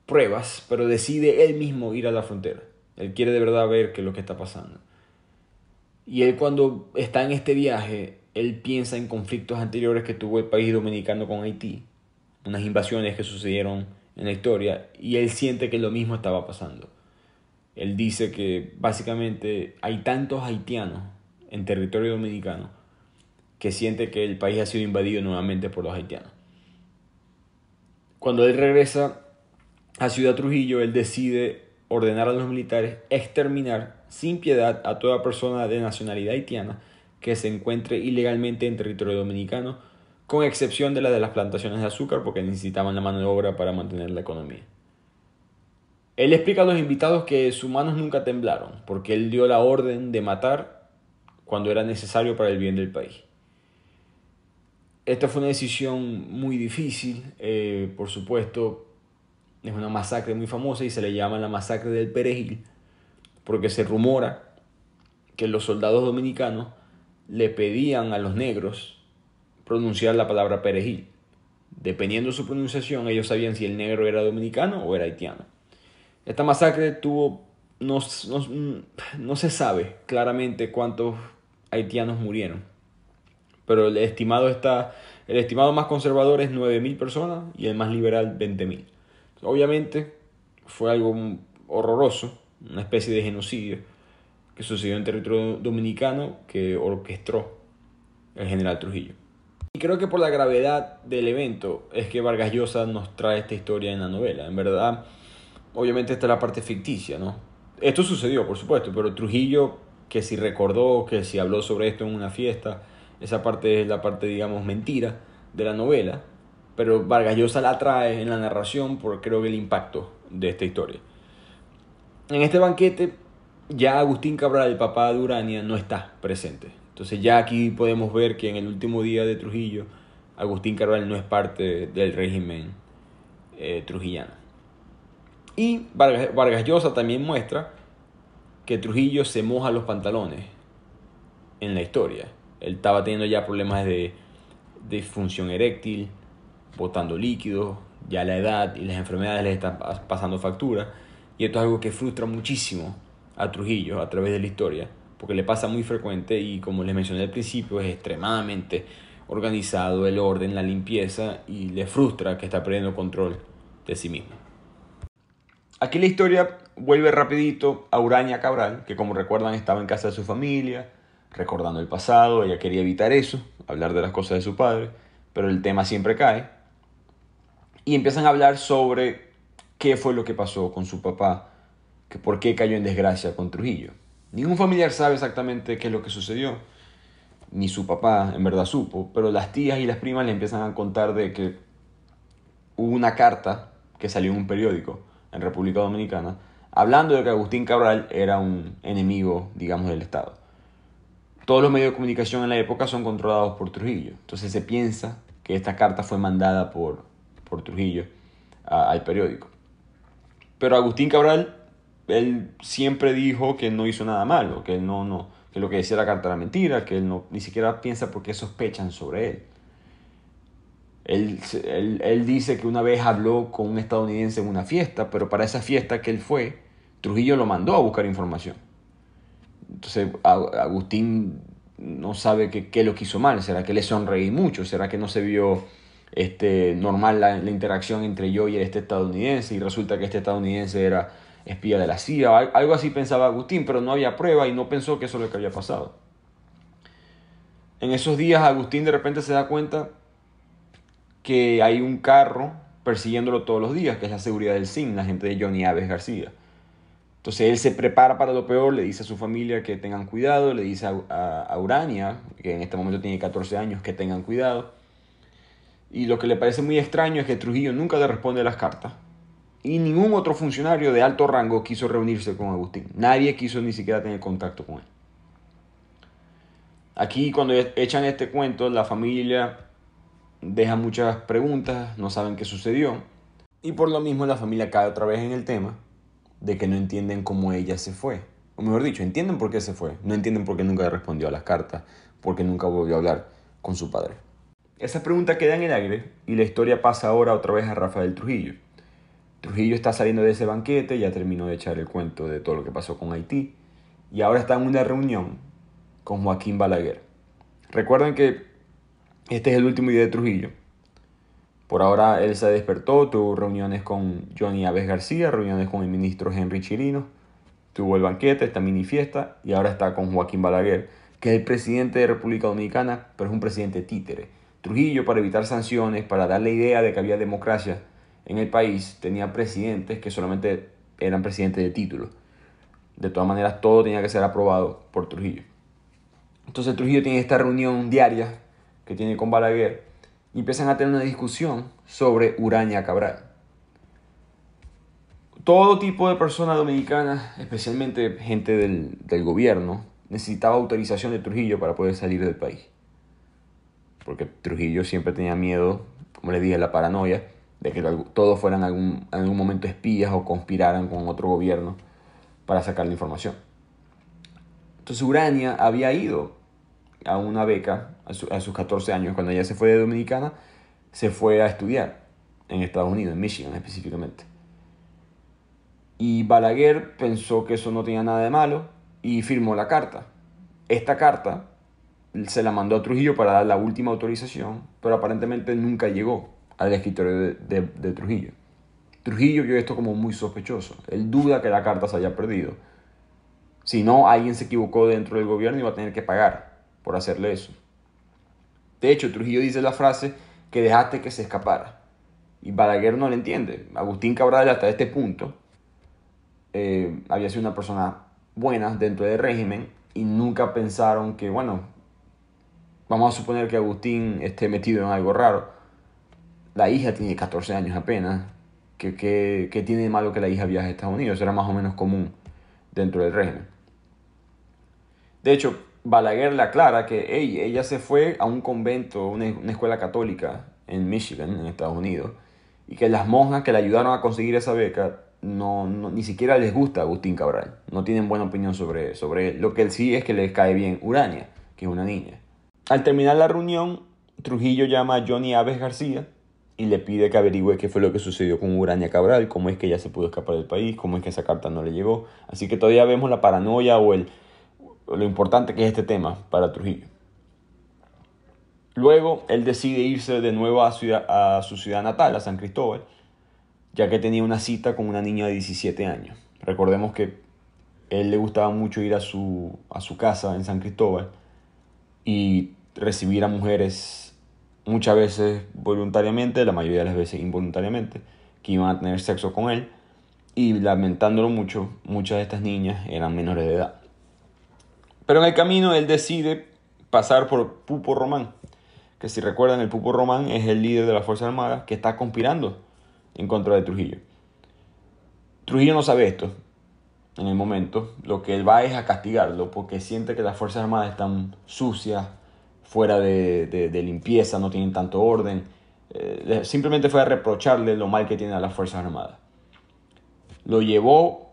[SPEAKER 1] pruebas, pero decide él mismo ir a la frontera. Él quiere de verdad ver qué es lo que está pasando. Y él, cuando está en este viaje, él piensa en conflictos anteriores que tuvo el país dominicano con Haití, unas invasiones que sucedieron en la historia, y él siente que lo mismo estaba pasando. Él dice que básicamente hay tantos haitianos en territorio dominicano que siente que el país ha sido invadido nuevamente por los haitianos. Cuando él regresa a Ciudad Trujillo, él decide ordenar a los militares exterminar sin piedad a toda persona de nacionalidad haitiana que se encuentre ilegalmente en territorio dominicano, con excepción de la de las plantaciones de azúcar, porque necesitaban la mano de obra para mantener la economía. Él explica a los invitados que sus manos nunca temblaron, porque él dio la orden de matar cuando era necesario para el bien del país. Esta fue una decisión muy difícil, por supuesto. Es una masacre muy famosa y se le llama la masacre del Perejil, porque se rumora que los soldados dominicanos le pedían a los negros pronunciar la palabra perejil. Dependiendo de su pronunciación, ellos sabían si el negro era dominicano o era haitiano. Esta masacre no se sabe claramente cuántos haitianos murieron, pero el estimado más conservador es 9.000 personas y el más liberal 20.000. Obviamente fue algo horroroso, una especie de genocidio que sucedió en territorio dominicano que orquestó el general Trujillo. Y creo que por la gravedad del evento es que Vargas Llosa nos trae esta historia en la novela. En verdad, obviamente esta es la parte ficticia, ¿no? Esto sucedió, por supuesto, pero Trujillo, que si recordó, que si habló sobre esto en una fiesta, esa parte es la parte, digamos, mentira de la novela. Pero Vargas Llosa la trae en la narración por, creo que, el impacto de esta historia. En este banquete ya Agustín Cabral, el papá de Urania, no está presente. Entonces ya aquí podemos ver que en el último día de Trujillo, Agustín Cabral no es parte del régimen trujillano. Y Vargas Llosa también muestra que Trujillo se moja los pantalones en la historia. Él estaba teniendo ya problemas de disfunción eréctil, botando líquidos, ya la edad y las enfermedades le están pasando factura. Y esto es algo que frustra muchísimo a Trujillo a través de la historia, porque le pasa muy frecuente y, como les mencioné al principio, es extremadamente organizado el orden, la limpieza, y le frustra que está perdiendo control de sí mismo. Aquí la historia vuelve rapidito a Urania Cabral, que, como recuerdan, estaba en casa de su familia, recordando el pasado. Ella quería evitar eso, hablar de las cosas de su padre, pero el tema siempre cae. Y empiezan a hablar sobre qué fue lo que pasó con su papá, que por qué cayó en desgracia con Trujillo. Ningún familiar sabe exactamente qué es lo que sucedió, ni su papá en verdad supo, pero las tías y las primas le empiezan a contar de que hubo una carta que salió en un periódico en República Dominicana hablando de que Agustín Cabral era un enemigo, digamos, del Estado. Todos los medios de comunicación en la época son controlados por Trujillo, entonces se piensa que esta carta fue mandada por Trujillo al periódico. Pero Agustín Cabral, él siempre dijo que no hizo nada malo, que él que lo que decía la carta era mentira, que él ni siquiera piensa por qué sospechan sobre él. Él dice que una vez habló con un estadounidense en una fiesta, pero para esa fiesta que él fue, Trujillo lo mandó a buscar información. Entonces Agustín no sabe qué lo quiso mal. ¿Será que le sonreí mucho? ¿Será que no se vio normal la interacción entre yo y este estadounidense? Y resulta que este estadounidense era espía de la CIA. Algo así pensaba Agustín, pero no había prueba y no pensó que eso es lo que había pasado. En esos días Agustín de repente se da cuenta que hay un carro persiguiéndolo todos los días, que es la seguridad del CIN, la gente de Johnny Aves García. Entonces él se prepara para lo peor, le dice a su familia que tengan cuidado, le dice a Urania, que en este momento tiene 14 años, que tengan cuidado. Y lo que le parece muy extraño es que Trujillo nunca le responde las cartas. Y ningún otro funcionario de alto rango quiso reunirse con Agustín. Nadie quiso ni siquiera tener contacto con él. Aquí cuando echan este cuento, la familia deja muchas preguntas, no saben qué sucedió. Y por lo mismo la familia cae otra vez en el tema de que no entienden cómo ella se fue. O mejor dicho, entienden por qué se fue. No entienden por qué nunca respondió a las cartas, por qué nunca volvió a hablar con su padre. Esa pregunta queda en el aire y la historia pasa ahora otra vez a Rafael Trujillo. Trujillo está saliendo de ese banquete, ya terminó de echar el cuento de todo lo que pasó con Haití y ahora está en una reunión con Joaquín Balaguer. Recuerden que este es el último día de Trujillo. Por ahora él se despertó, tuvo reuniones con Johnny Aves García, reuniones con el ministro Henry Chirino, tuvo el banquete, esta mini fiesta, y ahora está con Joaquín Balaguer, que es el presidente de República Dominicana, pero es un presidente títere. Trujillo, para evitar sanciones, para dar la idea de que había democracia en el país, tenía presidentes que solamente eran presidentes de título. De todas maneras, todo tenía que ser aprobado por Trujillo. Entonces Trujillo tiene esta reunión diaria que tiene con Balaguer, y empiezan a tener una discusión sobre Urania Cabral. Todo tipo de personas dominicanas, especialmente gente del gobierno, necesitaba autorización de Trujillo para poder salir del país. Porque Trujillo siempre tenía miedo, como les dije, la paranoia, de que todos fueran en algún momento espías o conspiraran con otro gobierno para sacar la información. Entonces Urania había ido a una beca a sus 14 años, cuando ella se fue de Dominicana, se fue a estudiar en Estados Unidos, en Michigan específicamente. Y Balaguer pensó que eso no tenía nada de malo y firmó la carta. Esta carta se la mandó a Trujillo para dar la última autorización, pero aparentemente nunca llegó al escritorio de Trujillo. Trujillo vio esto como muy sospechoso. Él duda que la carta se haya perdido. Si no, alguien se equivocó dentro del gobierno y va a tener que pagar por hacerle eso. De hecho, Trujillo dice la frase que dejaste que se escapara. Y Balaguer no le entiende. Agustín Cabral hasta este punto había sido una persona buena dentro del régimen y nunca pensaron que, bueno, vamos a suponer que Agustín esté metido en algo raro. La hija tiene 14 años apenas. ¿Qué tiene de malo que la hija viaje a Estados Unidos? Era más o menos común dentro del régimen. De hecho, Balaguer le aclara que ella se fue a un convento, una escuela católica en Michigan, en Estados Unidos, y que las monjas que le ayudaron a conseguir esa beca ni siquiera les gusta a Agustín Cabral. No tienen buena opinión sobre él. Lo que sí es que les cae bien Urania, que es una niña. Al terminar la reunión, Trujillo llama a Johnny Aves García y le pide que averigüe qué fue lo que sucedió con Urania Cabral, cómo es que ella se pudo escapar del país, cómo es que esa carta no le llegó. Así que todavía vemos la paranoia o lo importante que es este tema para Trujillo. Luego, él decide irse de nuevo a su ciudad natal, a San Cristóbal, ya que tenía una cita con una niña de 17 años. Recordemos que él le gustaba mucho ir a su casa en San Cristóbal y recibir a mujeres muchas veces voluntariamente, la mayoría de las veces involuntariamente, que iban a tener sexo con él, y lamentándolo mucho, muchas de estas niñas eran menores de edad. Pero en el camino él decide pasar por Pupo Román, que si recuerdan, el Pupo Román es el líder de las Fuerzas Armadas que está conspirando en contra de Trujillo. Trujillo no sabe esto en el momento. Lo que él va es a castigarlo porque siente que las Fuerzas Armadas están sucias, fuera de limpieza, no tienen tanto orden. Simplemente fue a reprocharle lo mal que tienen a las Fuerzas Armadas. Lo llevó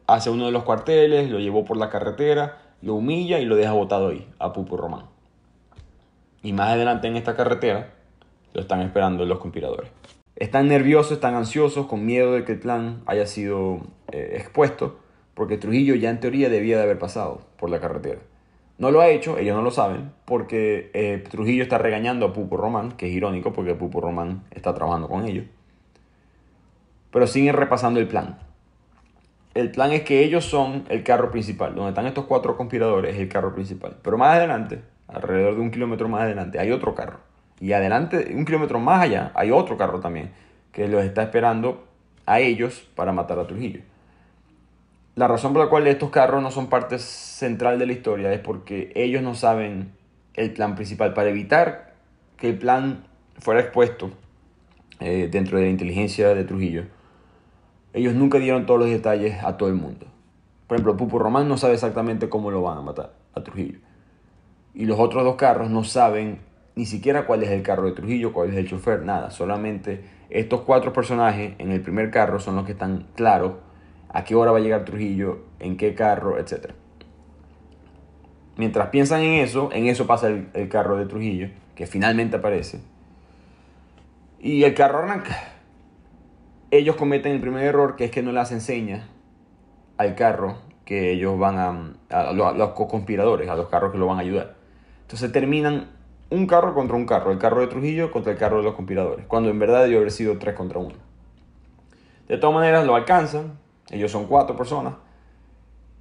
[SPEAKER 1] hacia uno de los cuarteles, lo llevó por la carretera, lo humilla y lo deja botado ahí, a Pupo Román. Y más adelante en esta carretera lo están esperando los conspiradores. Están nerviosos, están ansiosos, con miedo de que el plan haya sido expuesto, porque Trujillo ya en teoría debía de haber pasado por la carretera. No lo ha hecho, ellos no lo saben, porque Trujillo está regañando a Pupo Román, que es irónico porque Pupo Román está trabajando con ellos. Pero siguen repasando el plan. El plan es que ellos son el carro principal. Donde están estos 4 conspiradores es el carro principal. Pero más adelante, alrededor de 1 kilómetro más adelante, hay otro carro. Y adelante, 1 kilómetro más allá, hay otro carro también, que los está esperando a ellos para matar a Trujillo. La razón por la cual estos carros no son parte central de la historia es porque ellos no saben el plan principal. Para evitar que el plan fuera expuesto dentro de la inteligencia de Trujillo, ellos nunca dieron todos los detalles a todo el mundo. Por ejemplo, Pupo Román no sabe exactamente cómo lo van a matar a Trujillo. Y los otros 2 carros no saben ni siquiera cuál es el carro de Trujillo, cuál es el chofer, nada. Solamente estos 4 personajes en el primer carro son los que están claros a qué hora va a llegar Trujillo, en qué carro, etc. Mientras piensan en eso pasa el carro de Trujillo, que finalmente aparece. Y el carro arranca. Ellos cometen el primer error, que es que no le hacen señas al carro que ellos van a los conspiradores, a los carros que lo van a ayudar. Entonces terminan un carro contra un carro, el carro de Trujillo contra el carro de los conspiradores, cuando en verdad debió haber sido 3 contra 1. De todas maneras lo alcanzan, ellos son 4 personas,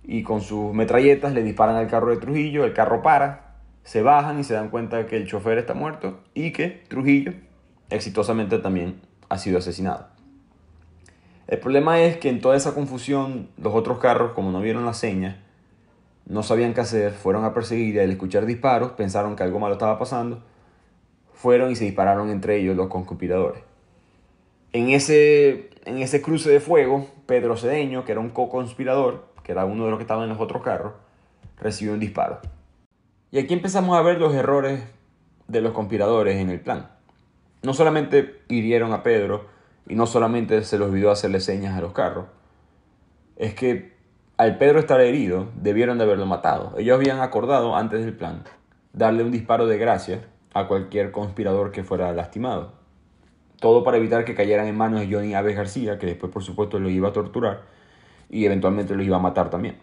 [SPEAKER 1] y con sus metralletas le disparan al carro de Trujillo, el carro para, se bajan y se dan cuenta que el chofer está muerto y que Trujillo exitosamente también ha sido asesinado. El problema es que en toda esa confusión, los otros carros, como no vieron la seña, no sabían qué hacer, fueron a perseguir y al escuchar disparos pensaron que algo malo estaba pasando, fueron y se dispararon entre ellos los conspiradores. En ese cruce de fuego, Pedro Cedeño, que era un co-conspirador, que era uno de los que estaban en los otros carros, recibió un disparo. Y aquí empezamos a ver los errores de los conspiradores en el plan. No solamente hirieron a Pedro y no solamente se les olvidó hacerle señas a los carros, es que al Pedro estar herido debieron de haberlo matado. Ellos habían acordado antes del plan darle un disparo de gracia a cualquier conspirador que fuera lastimado. Todo para evitar que cayeran en manos de Johnny Aves García, que después por supuesto los iba a torturar y eventualmente los iba a matar también.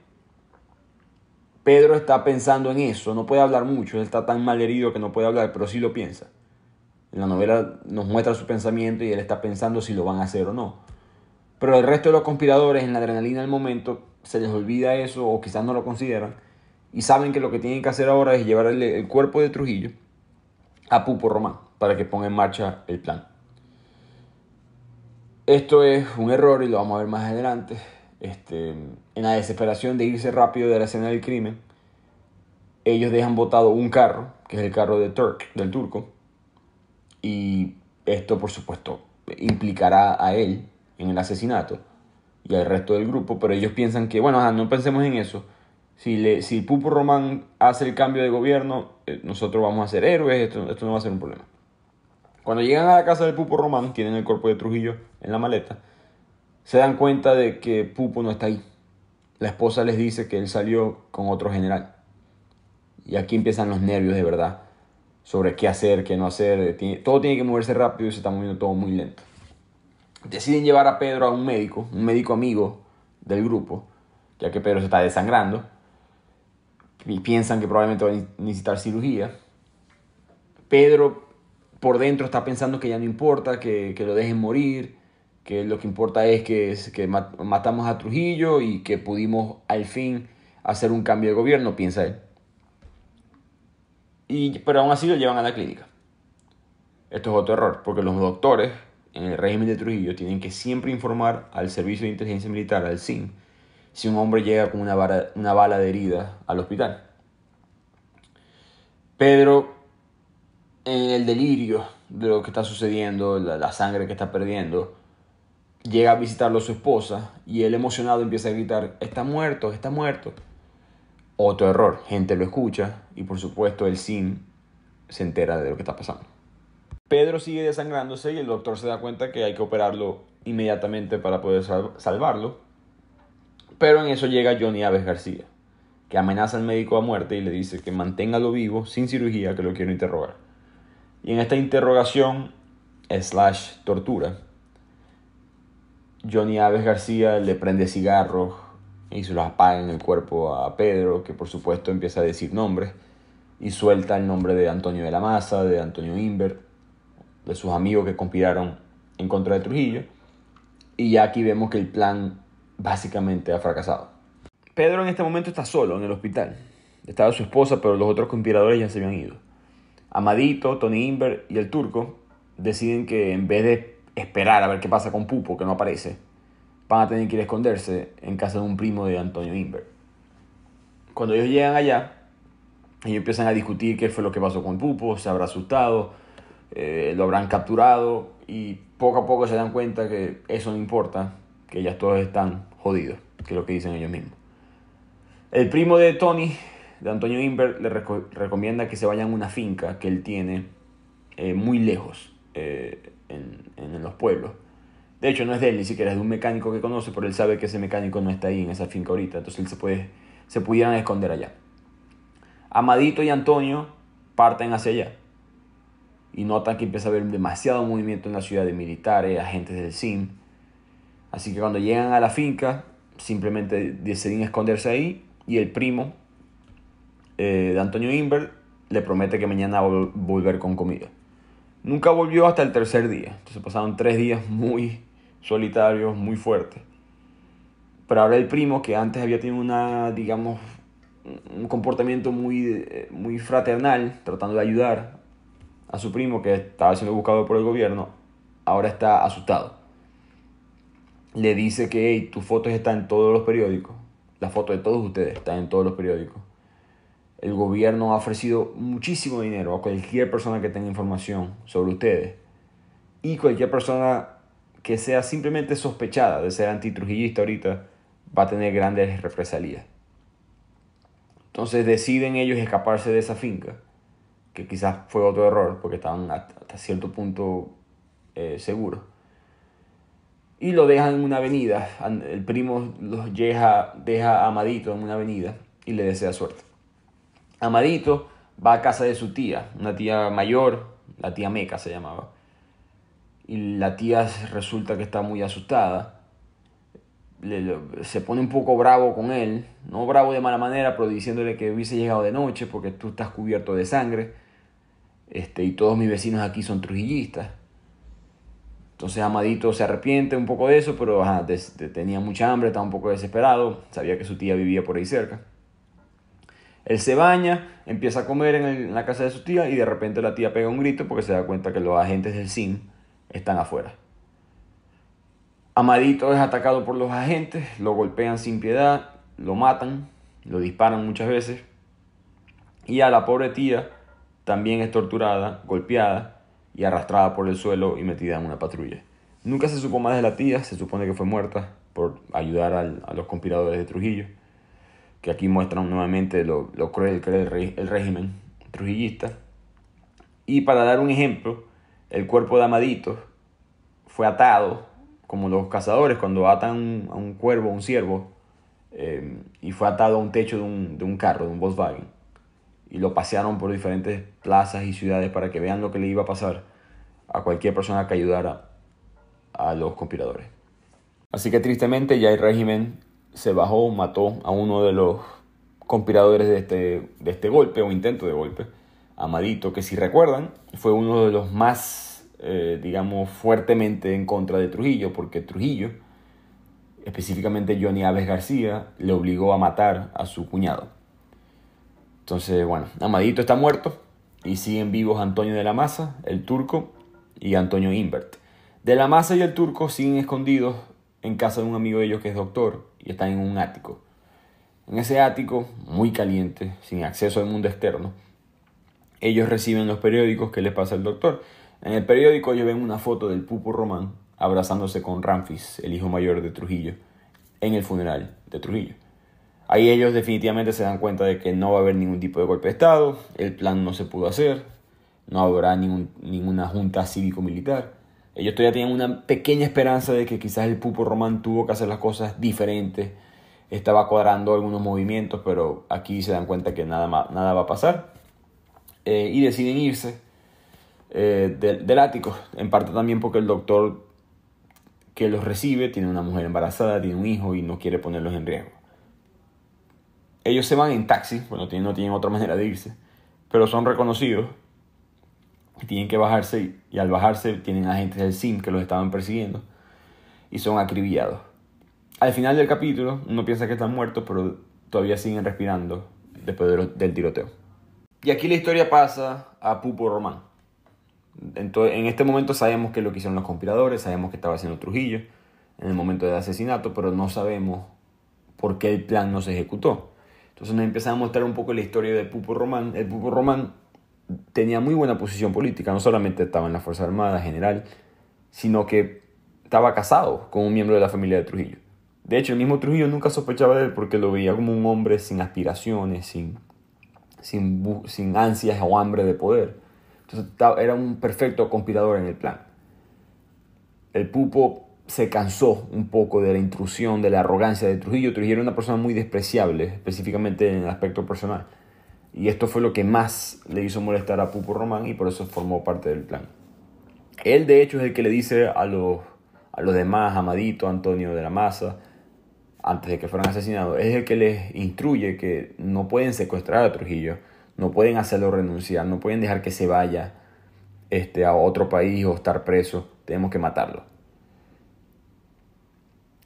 [SPEAKER 1] Pedro está pensando en eso, no puede hablar mucho, él está tan mal herido que no puede hablar, pero sí lo piensa. En la novela nos muestra su pensamiento y él está pensando si lo van a hacer o no. Pero el resto de los conspiradores, en la adrenalina del momento, se les olvida eso o quizás no lo consideran y saben que lo que tienen que hacer ahora es llevar el cuerpo de Trujillo a Pupo Román para que ponga en marcha el plan. Esto es un error y lo vamos a ver más adelante. En la desesperación de irse rápido de la escena del crimen, ellos dejan botado un carro, que es el carro de del turco, y esto por supuesto implicará a él en el asesinato y al resto del grupo, pero ellos piensan que, bueno, no pensemos en eso. Si Pupo Román hace el cambio de gobierno, nosotros vamos a ser héroes, esto no va a ser un problema. Cuando llegan a la casa de Pupo Román, tienen el cuerpo de Trujillo en la maleta, se dan cuenta de que Pupo no está ahí. La esposa les dice que él salió con otro general. Y aquí empiezan los nervios de verdad sobre qué hacer, qué no hacer. Todo tiene que moverse rápido y se está moviendo todo muy lento. Deciden llevar a Pedro a un médico amigo del grupo, ya que Pedro se está desangrando. Y piensan que probablemente va a necesitar cirugía. Pedro por dentro está pensando que ya no importa, que lo dejen morir, que lo que importa es que matamos a Trujillo y que pudimos al fin hacer un cambio de gobierno, piensa él. Pero aún así lo llevan a la clínica. Esto es otro error, porque los doctores en el régimen de Trujillo tienen que siempre informar al Servicio de Inteligencia Militar, al SIN, si un hombre llega con una bala de herida al hospital. Pedro, en el delirio de lo que está sucediendo, la sangre que está perdiendo, llega a visitarlo a su esposa y él emocionado empieza a gritar: está muerto, está muerto. Otro error, gente lo escucha y por supuesto el SIN se entera de lo que está pasando. Pedro sigue desangrándose y el doctor se da cuenta que hay que operarlo inmediatamente para poder salvarlo. Pero en eso llega Johnny Aves García, que amenaza al médico a muerte y le dice que manténgalo vivo sin cirugía, que lo quiero interrogar. Y en esta interrogación / tortura, Johnny Aves García le prende cigarros y se los apaga en el cuerpo a Pedro, que por supuesto empieza a decir nombres y suelta el nombre de Antonio de la Maza, de Antonio Imbert, de sus amigos que conspiraron en contra de Trujillo. Y ya aquí vemos que el plan básicamente ha fracasado. Pedro en este momento está solo en el hospital. Estaba su esposa, pero los otros conspiradores ya se habían ido. Amadito, Tony Imbert y el turco deciden que en vez de esperar a ver qué pasa con Pupo, que no aparece, van a tener que ir a esconderse en casa de un primo de Antonio Imbert. Cuando ellos llegan allá, ellos empiezan a discutir qué fue lo que pasó con Pupo, se habrá asustado, lo habrán capturado, y poco a poco se dan cuenta que eso no importa, que ya todos están jodidos, que es lo que dicen ellos mismos. El primo de Tony, de Antonio Imbert, le recomienda que se vayan a una finca que él tiene muy lejos, en los pueblos. De hecho, no es de él, ni siquiera es de un mecánico que conoce, pero él sabe que ese mecánico no está ahí en esa finca ahorita, entonces él se pudieran esconder allá. Amadito y Antonio parten hacia allá y notan que empieza a haber demasiado movimiento en la ciudad de militares, agentes del CIM. Así que cuando llegan a la finca, simplemente deciden esconderse ahí, y el primo de Antonio Imbert le promete que mañana va a volver con comida. Nunca volvió hasta el tercer día, entonces pasaron 3 días muy solitarios, muy fuertes. Pero ahora el primo, que antes había tenido un comportamiento muy fraternal, tratando de ayudar a su primo que estaba siendo buscado por el gobierno, ahora está asustado. Le dice que hey, tus fotos están en todos los periódicos, las fotos de todos ustedes están en todos los periódicos. El gobierno ha ofrecido muchísimo dinero a cualquier persona que tenga información sobre ustedes, y cualquier persona que sea simplemente sospechada de ser antitrujillista ahorita va a tener grandes represalias. Entonces deciden ellos escaparse de esa finca, que quizás fue otro error porque estaban hasta cierto punto seguros, y lo dejan en una avenida. El primo deja a Amadito en una avenida y le desea suerte. Amadito va a casa de su tía, una tía mayor, la tía Meca se llamaba, y la tía resulta que está muy asustada. Se pone un poco bravo con él, no bravo de mala manera, pero diciéndole que hubiese llegado de noche porque tú estás cubierto de sangre, y todos mis vecinos aquí son trujillistas. Entonces Amadito se arrepiente un poco de eso, pero tenía mucha hambre, estaba un poco desesperado, sabía que su tía vivía por ahí cerca. Él se baña, empieza a comer en la casa de su tía, y de repente la tía pega un grito porque se da cuenta que los agentes del CIM están afuera. Amadito es atacado por los agentes, lo golpean sin piedad, lo matan, lo disparan muchas veces, y a la pobre tía también es torturada, golpeada y arrastrada por el suelo y metida en una patrulla. Nunca se supo más de la tía, se supone que fue muerta por ayudar a los conspiradores de Trujillo, que aquí muestran nuevamente lo cruel que era el régimen trujillista. Y para dar un ejemplo, el cuerpo de Amadito fue atado, como los cazadores cuando atan a un cuervo, un ciervo, y fue atado a un techo de un carro, de un Volkswagen, y lo pasearon por diferentes plazas y ciudades para que vean lo que le iba a pasar a cualquier persona que ayudara a los conspiradores. Así que tristemente ya el régimen se bajó, mató a uno de los conspiradores de este golpe o intento de golpe, Amadito, que si recuerdan fue uno de los más fuertemente en contra de Trujillo, porque Trujillo, específicamente Johnny Aves García, le obligó a matar a su cuñado. Entonces, bueno, Amadito está muerto y siguen vivos Antonio de la Maza, el turco, y Antonio Imbert. De la Maza y el turco siguen escondidos en casa de un amigo de ellos que es doctor, y están en un ático. En ese ático, muy caliente, sin acceso al mundo externo, ellos reciben los periódicos que les pasa el doctor. En el periódico ellos ven una foto del Pupo Román abrazándose con Ramfis, el hijo mayor de Trujillo, en el funeral de Trujillo. Ahí ellos definitivamente se dan cuenta de que no va a haber ningún tipo de golpe de Estado, el plan no se pudo hacer, no habrá ninguna junta cívico-militar. Ellos todavía tienen una pequeña esperanza de que quizás el Pupo Román tuvo que hacer las cosas diferentes, estaba cuadrando algunos movimientos, pero aquí se dan cuenta que nada va a pasar. Y deciden irse del ático, en parte también porque el doctor que los recibe tiene una mujer embarazada, tiene un hijo y no quiere ponerlos en riesgo. Ellos se van en taxi, no tienen otra manera de irse, pero son reconocidos y tienen que bajarse, y al bajarse tienen agentes del SIM que los estaban persiguiendo y son acribillados. Al final del capítulo uno piensa que están muertos, pero todavía siguen respirando después del tiroteo. Y aquí la historia pasa a Pupo Román. Entonces, en este momento sabemos que es lo que hicieron los conspiradores, sabemos que estaba haciendo Trujillo en el momento del asesinato, pero no sabemos por qué el plan no se ejecutó. Entonces nos empiezan a mostrar un poco la historia de Pupo Román. El Pupo Román tenía muy buena posición política, no solamente estaba en las Fuerzas Armadas general, sino que estaba casado con un miembro de la familia de Trujillo. De hecho, el mismo Trujillo nunca sospechaba de él porque lo veía como un hombre sin aspiraciones, sin ansias o hambre de poder. Entonces era un perfecto conspirador en el plan. El Pupo se cansó un poco de la intrusión, de la arrogancia de Trujillo. Trujillo era una persona muy despreciable, específicamente en el aspecto personal. Y esto fue lo que más le hizo molestar a Pupo Román y por eso formó parte del plan. Él, de hecho, es el que le dice a los demás, Amadito, Antonio de la Maza, antes de que fueran asesinados, es el que les instruye que no pueden secuestrar a Trujillo, no pueden hacerlo renunciar, no pueden dejar que se vaya a otro país o estar preso, tenemos que matarlo.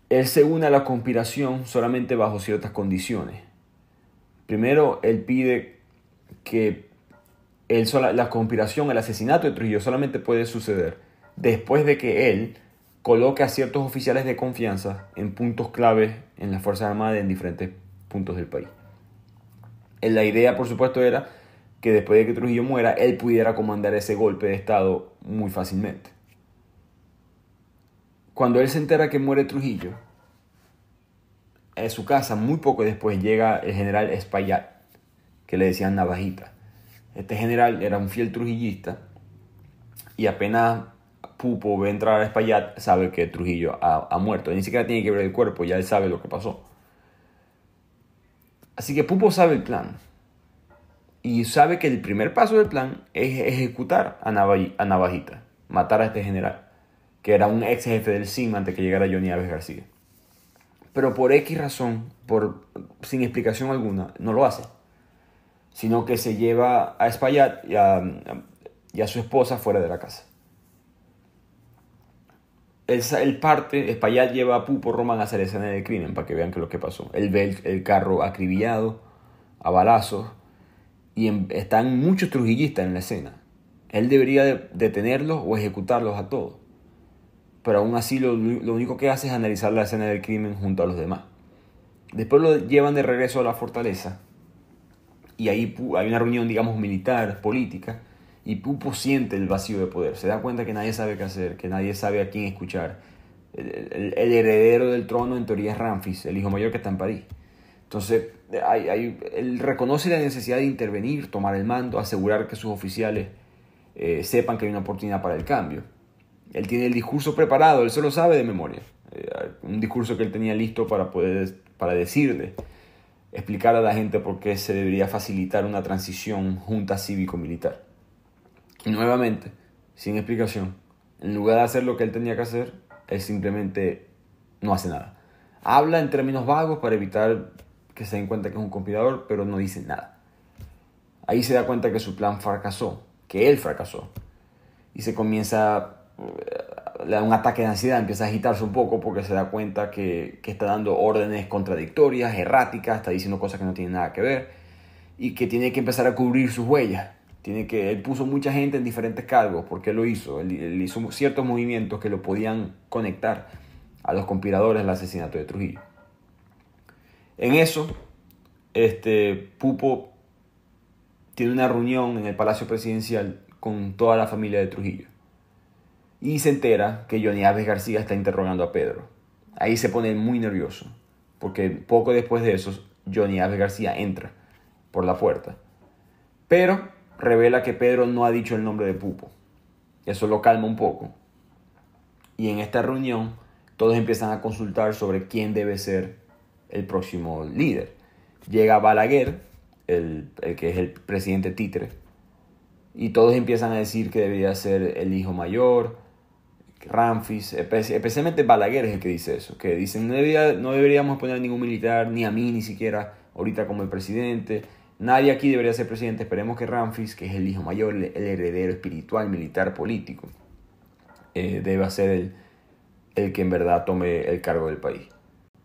[SPEAKER 1] Él se une a la conspiración solamente bajo ciertas condiciones. Primero, él pide que la conspiración, el asesinato de Trujillo solamente puede suceder después de que él coloque a ciertos oficiales de confianza en puntos claves en las Fuerzas Armadas en diferentes puntos del país. La idea, por supuesto, era que después de que Trujillo muera, él pudiera comandar ese golpe de Estado muy fácilmente. Cuando él se entera que muere Trujillo, en su casa, muy poco después, llega el general Espaillat, que le decían Navajita. Este general era un fiel trujillista y apenas Pupo ve entrar a Espaillat, sabe que Trujillo ha muerto. Ni siquiera tiene que ver el cuerpo, ya él sabe lo que pasó. Así que Pupo sabe el plan. Y sabe que el primer paso del plan es ejecutar a Navajita, matar a este general, que era un ex jefe del SIM antes que llegara Johnny Aves García. Pero por X razón, sin explicación alguna, no lo hace. Sino que se lleva a Espaillat y a su esposa fuera de la casa. Espaillat lleva a Pupo Román a hacer escena del crimen para que vean qué es lo que pasó. Él ve el carro acribillado, a balazos, y están muchos trujillistas en la escena. Él debería detenerlos o ejecutarlos a todos. Pero aún así lo único que hace es analizar la escena del crimen junto a los demás. Después lo llevan de regreso a la fortaleza. Y ahí hay una reunión, digamos, militar, política. Y Pupo siente el vacío de poder. Se da cuenta que nadie sabe qué hacer, que nadie sabe a quién escuchar. El heredero del trono en teoría es Ramfis, el hijo mayor que está en París. Entonces, él reconoce la necesidad de intervenir, tomar el mando, asegurar que sus oficiales sepan que hay una oportunidad para el cambio. Él tiene el discurso preparado, él se lo sabe de memoria. Un discurso que él tenía listo para decirle, explicar a la gente por qué se debería facilitar una transición junta cívico-militar. Y nuevamente, sin explicación, en lugar de hacer lo que él tenía que hacer, él simplemente no hace nada. Habla en términos vagos para evitar que se den cuenta que es un conspirador, pero no dice nada. Ahí se da cuenta que su plan fracasó, que él fracasó. Y se comienza, le da un ataque de ansiedad, empieza a agitarse un poco porque se da cuenta que está dando órdenes contradictorias, erráticas, está diciendo cosas que no tienen nada que ver y que tiene que empezar a cubrir sus huellas. Él puso mucha gente en diferentes cargos. ¿Por qué lo hizo? Él hizo ciertos movimientos que lo podían conectar a los conspiradores del asesinato de Trujillo. En eso, Pupo tiene una reunión en el Palacio Presidencial con toda la familia de Trujillo. Y se entera que Johnny Aves García está interrogando a Pedro. Ahí se pone muy nervioso, porque poco después de eso, Johnny Aves García entra por la puerta. Pero revela que Pedro no ha dicho el nombre de Pupo. Eso lo calma un poco. Y en esta reunión, todos empiezan a consultar sobre quién debe ser el próximo líder. Llega Balaguer, el que es el presidente títere, y todos empiezan a decir que debería ser el hijo mayor, Ramfis, especialmente Balaguer es el que dice eso, que dicen no deberíamos poner ningún militar, ni a mí ni siquiera ahorita como el presidente, nadie aquí debería ser presidente, esperemos que Ramfis, que es el hijo mayor, el heredero espiritual, militar, político, deba ser el que en verdad tome el cargo del país.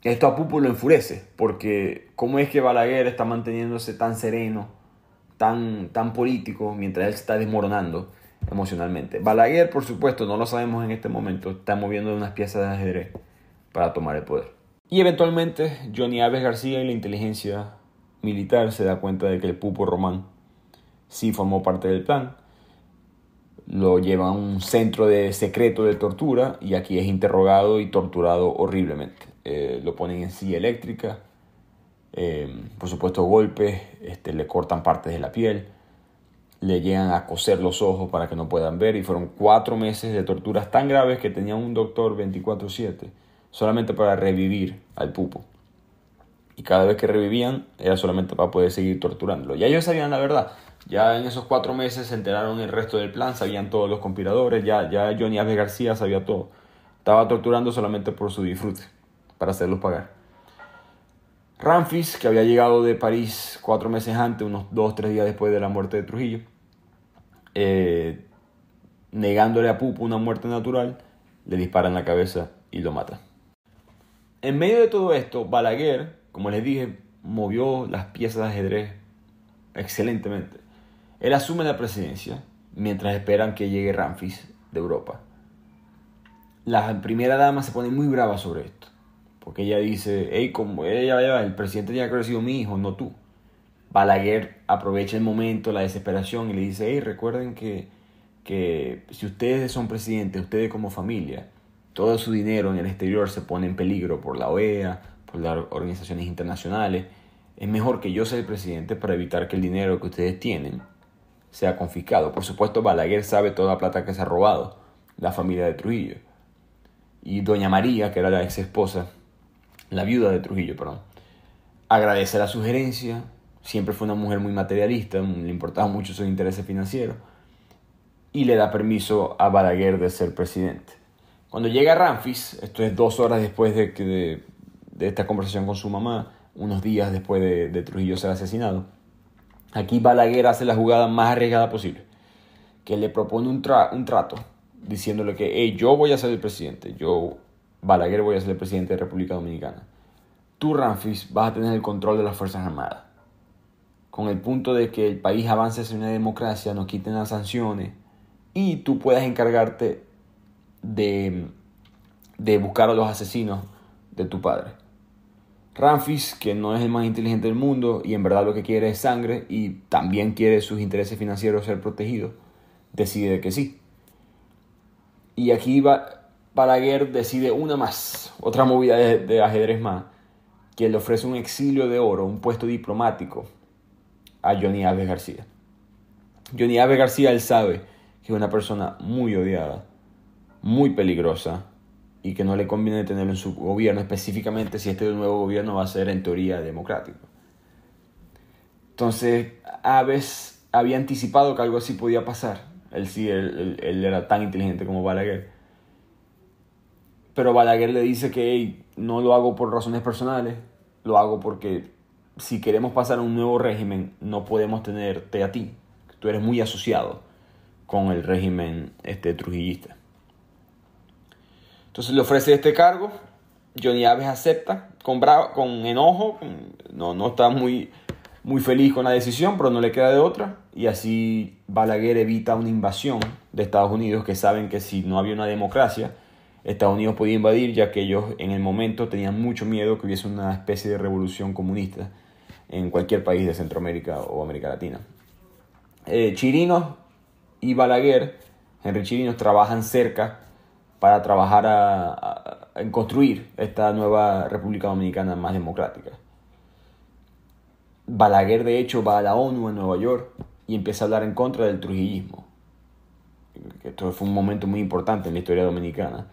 [SPEAKER 1] Esto a Pupo lo enfurece, porque ¿cómo es que Balaguer está manteniéndose tan sereno, tan político, mientras él se está desmoronando emocionalmente? Balaguer, por supuesto, no lo sabemos en este momento, está moviendo unas piezas de ajedrez para tomar el poder. Y eventualmente Johnny Aves García y la inteligencia militar se da cuenta de que el Pupo Román sí formó parte del plan. Lo llevan a un centro secreto de tortura y aquí es interrogado y torturado horriblemente. Lo ponen en silla eléctrica, por supuesto golpes, le cortan partes de la piel, le llegan a coser los ojos para que no puedan ver, y fueron 4 meses de torturas tan graves que tenía un doctor 24/7 solamente para revivir al Pupo. Y cada vez que revivían era solamente para poder seguir torturándolo. Ya ellos sabían la verdad. Ya en esos 4 meses se enteraron el resto del plan, sabían todos los conspiradores, ya Johnny Aves García sabía todo. Estaba torturando solamente por su disfrute, para hacerlos pagar. Ramfis, que había llegado de París 4 meses antes, unos 2-3 días después de la muerte de Trujillo, negándole a Pupo una muerte natural, le dispara en la cabeza y lo mata. En medio de todo esto, Balaguer, como les dije, movió las piezas de ajedrez excelentemente. Él asume la presidencia mientras esperan que llegue Ramfis de Europa. La primera dama se pone muy brava sobre esto, porque ella dice, el presidente tenía que haber sido mi hijo, no tú. Balaguer aprovecha el momento, la desesperación, y le dice, recuerden que si ustedes son presidentes, ustedes como familia, todo su dinero en el exterior se pone en peligro por la OEA, por las organizaciones internacionales. Es mejor que yo sea el presidente para evitar que el dinero que ustedes tienen sea confiscado. Por supuesto, Balaguer sabe toda la plata que se ha robado la familia de Trujillo. Y doña María, que era la ex esposa, la viuda de Trujillo, agradece la sugerencia. Siempre fue una mujer muy materialista, le importaban mucho sus intereses financieros, y le da permiso a Balaguer de ser presidente. Cuando llega Ramfis, esto es 2 horas después de esta conversación con su mamá, unos días después de Trujillo ser asesinado, aquí Balaguer hace la jugada más arriesgada posible, que le propone un trato, diciéndole que yo voy a ser el presidente, Balaguer voy a ser el presidente de República Dominicana. Tú, Ramfis, vas a tener el control de las Fuerzas Armadas, con el punto de que el país avance hacia una democracia, nos quiten las sanciones, y tú puedas encargarte de buscar a los asesinos de tu padre. Ramfis, que no es el más inteligente del mundo y en verdad lo que quiere es sangre y también quiere sus intereses financieros ser protegidos, decide que sí. Y aquí Balaguer decide otra movida de ajedrez más, que le ofrece un exilio de oro, un puesto diplomático a Johnny Aves García. Johnny Aves García, él sabe que es una persona muy odiada, muy peligrosa, y que no le conviene tenerlo en su gobierno, específicamente si este nuevo gobierno va a ser en teoría democrático. Entonces, Aves había anticipado que algo así podía pasar. Él era tan inteligente como Balaguer. Pero Balaguer le dice que no lo hago por razones personales, lo hago porque si queremos pasar a un nuevo régimen, no podemos tenerte a ti. Tú eres muy asociado con el régimen trujillista. Entonces le ofrece este cargo. Johnny Aves acepta con enojo. No está muy feliz con la decisión, pero no le queda de otra. Y así Balaguer evita una invasión de Estados Unidos, que saben que si no había una democracia, Estados Unidos podía invadir, ya que ellos en el momento tenían mucho miedo que hubiese una especie de revolución comunista en cualquier país de Centroamérica o América Latina. Chirinos y Balaguer, Henry Chirinos, trabajan cerca para trabajar en construir esta nueva República Dominicana más democrática. Balaguer, de hecho, va a la ONU en Nueva York y empieza a hablar en contra del trujillismo. Esto fue un momento muy importante en la historia dominicana.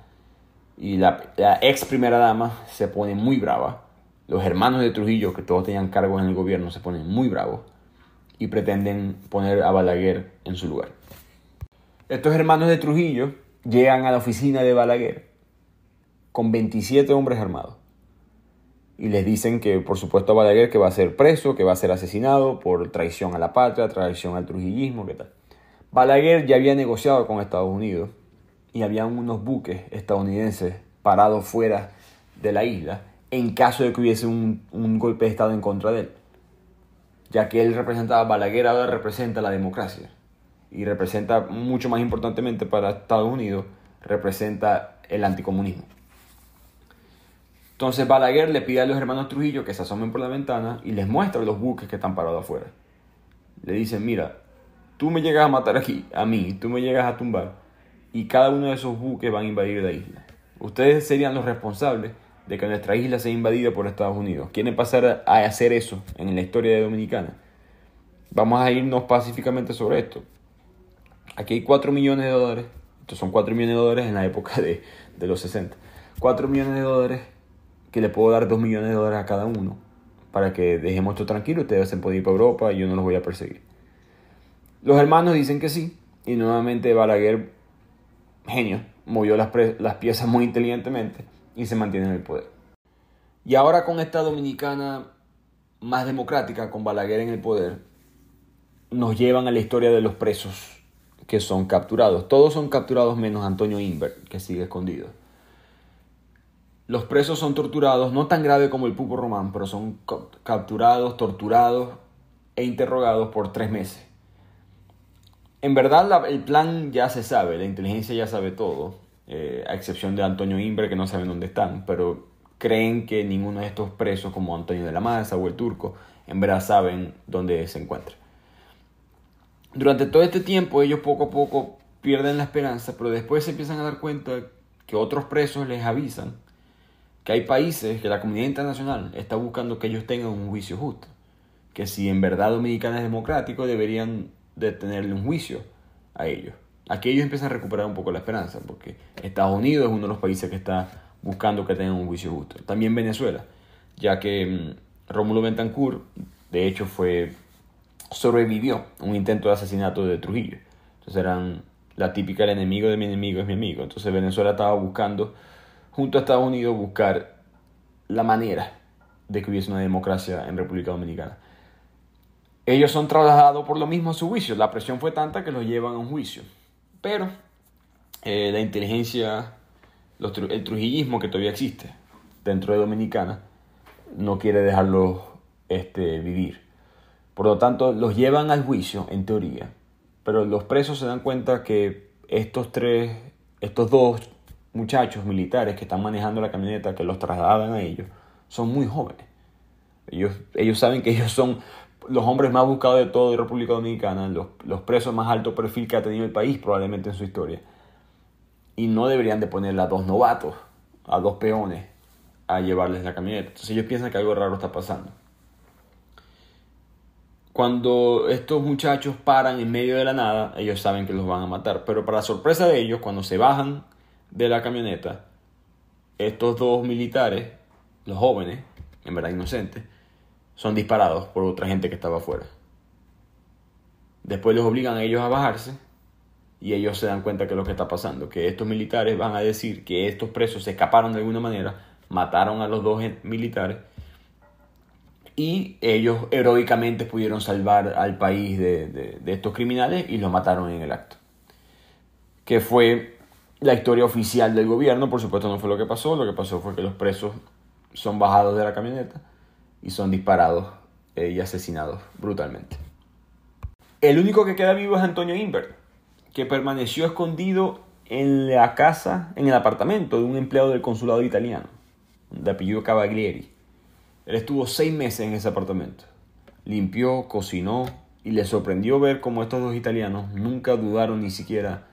[SPEAKER 1] Y la ex primera dama se pone muy brava, los hermanos de Trujillo, que todos tenían cargos en el gobierno, se ponen muy bravos y pretenden poner a Balaguer en su lugar. Estos hermanos de Trujillo llegan a la oficina de Balaguer con 27 hombres armados y les dicen que, por supuesto, a Balaguer que va a ser preso, que va a ser asesinado por traición a la patria, traición al trujillismo, ¿qué tal? Balaguer ya había negociado con Estados Unidos y habían unos buques estadounidenses parados fuera de la isla en caso de que hubiese un golpe de Estado en contra de él, ya que él representaba, Balaguer ahora representa la democracia y representa, mucho más importantemente para Estados Unidos, representa el anticomunismo. Entonces Balaguer le pide a los hermanos Trujillo que se asomen por la ventana y les muestra los buques que están parados afuera. Le dicen, mira, tú me llegas a matar aquí, a mí, tú me llegas a tumbar y cada uno de esos buques van a invadir la isla. Ustedes serían los responsables de que nuestra isla sea invadida por Estados Unidos. ¿Quieren pasar a hacer eso en la historia de Dominicana? Vamos a irnos pacíficamente sobre esto. Aquí hay $4 millones. Estos son $4 millones en la época de los 60. $4 millones que le puedo dar $2 millones a cada uno para que dejemos esto tranquilo. Ustedes se pueden ir para Europa y yo no los voy a perseguir. Los hermanos dicen que sí y nuevamente Balaguer, genio, movió las piezas muy inteligentemente y se mantiene en el poder. Y ahora con esta Dominicana más democrática, con Balaguer en el poder, nos llevan a la historia de los presos que son capturados. Todos son capturados menos Antonio Imbert, que sigue escondido. Los presos son torturados, no tan grave como el Pupo Román, pero son capturados, torturados e interrogados por 3 meses. En verdad el plan ya se sabe, la inteligencia ya sabe todo, a excepción de Antonio Imbert, que no saben dónde están, pero creen que ninguno de estos presos, como Antonio de la Maza o el Turco, en verdad saben dónde se encuentra. Durante todo este tiempo ellos poco a poco pierden la esperanza, pero después se empiezan a dar cuenta que otros presos les avisan que hay países, que la comunidad internacional está buscando que ellos tengan un juicio justo, que si en verdad Dominicana es democrático deberían de tenerle un juicio a ellos. Aquí ellos empiezan a recuperar un poco la esperanza, porque Estados Unidos es uno de los países que está buscando que tengan un juicio justo. También Venezuela, ya que Rómulo Betancourt, de hecho, sobrevivió un intento de asesinato de Trujillo. Entonces eran la típica, el enemigo de mi enemigo es mi amigo. Entonces Venezuela estaba buscando, junto a Estados Unidos, buscar la manera de que hubiese una democracia en República Dominicana. Ellos son trasladados por lo mismo a su juicio. La presión fue tanta que los llevan a un juicio. Pero la inteligencia, el trujillismo que todavía existe dentro de Dominicana, no quiere dejarlos vivir. Por lo tanto, los llevan al juicio, en teoría. Pero los presos se dan cuenta que estos 2 muchachos militares que están manejando la camioneta, que los trasladan a ellos, son muy jóvenes. Ellos saben que ellos son los hombres más buscados de toda República Dominicana, los presos más alto perfil que ha tenido el país probablemente en su historia. Y no deberían de ponerle a 2 novatos, a 2 peones, a llevarles la camioneta. Entonces ellos piensan que algo raro está pasando. Cuando estos muchachos paran en medio de la nada, ellos saben que los van a matar. Pero para sorpresa de ellos, cuando se bajan de la camioneta, estos 2 militares, los jóvenes, en verdad inocentes, son disparados por otra gente que estaba afuera. Después los obligan a ellos a bajarse y ellos se dan cuenta que es lo que está pasando, que estos militares van a decir que estos presos se escaparon de alguna manera, mataron a los 2 militares y ellos heroicamente pudieron salvar al país de estos criminales y los mataron en el acto. Que fue la historia oficial del gobierno. Por supuesto no fue lo que pasó. Lo que pasó fue que los presos son bajados de la camioneta y son disparados y asesinados brutalmente. El único que queda vivo es Antonio Imbert, que permaneció escondido en la casa, en el apartamento de un empleado del consulado italiano, de apellido Cavalieri. Él estuvo 6 meses en ese apartamento. Limpió, cocinó y le sorprendió ver cómo estos 2 italianos nunca dudaron ni siquiera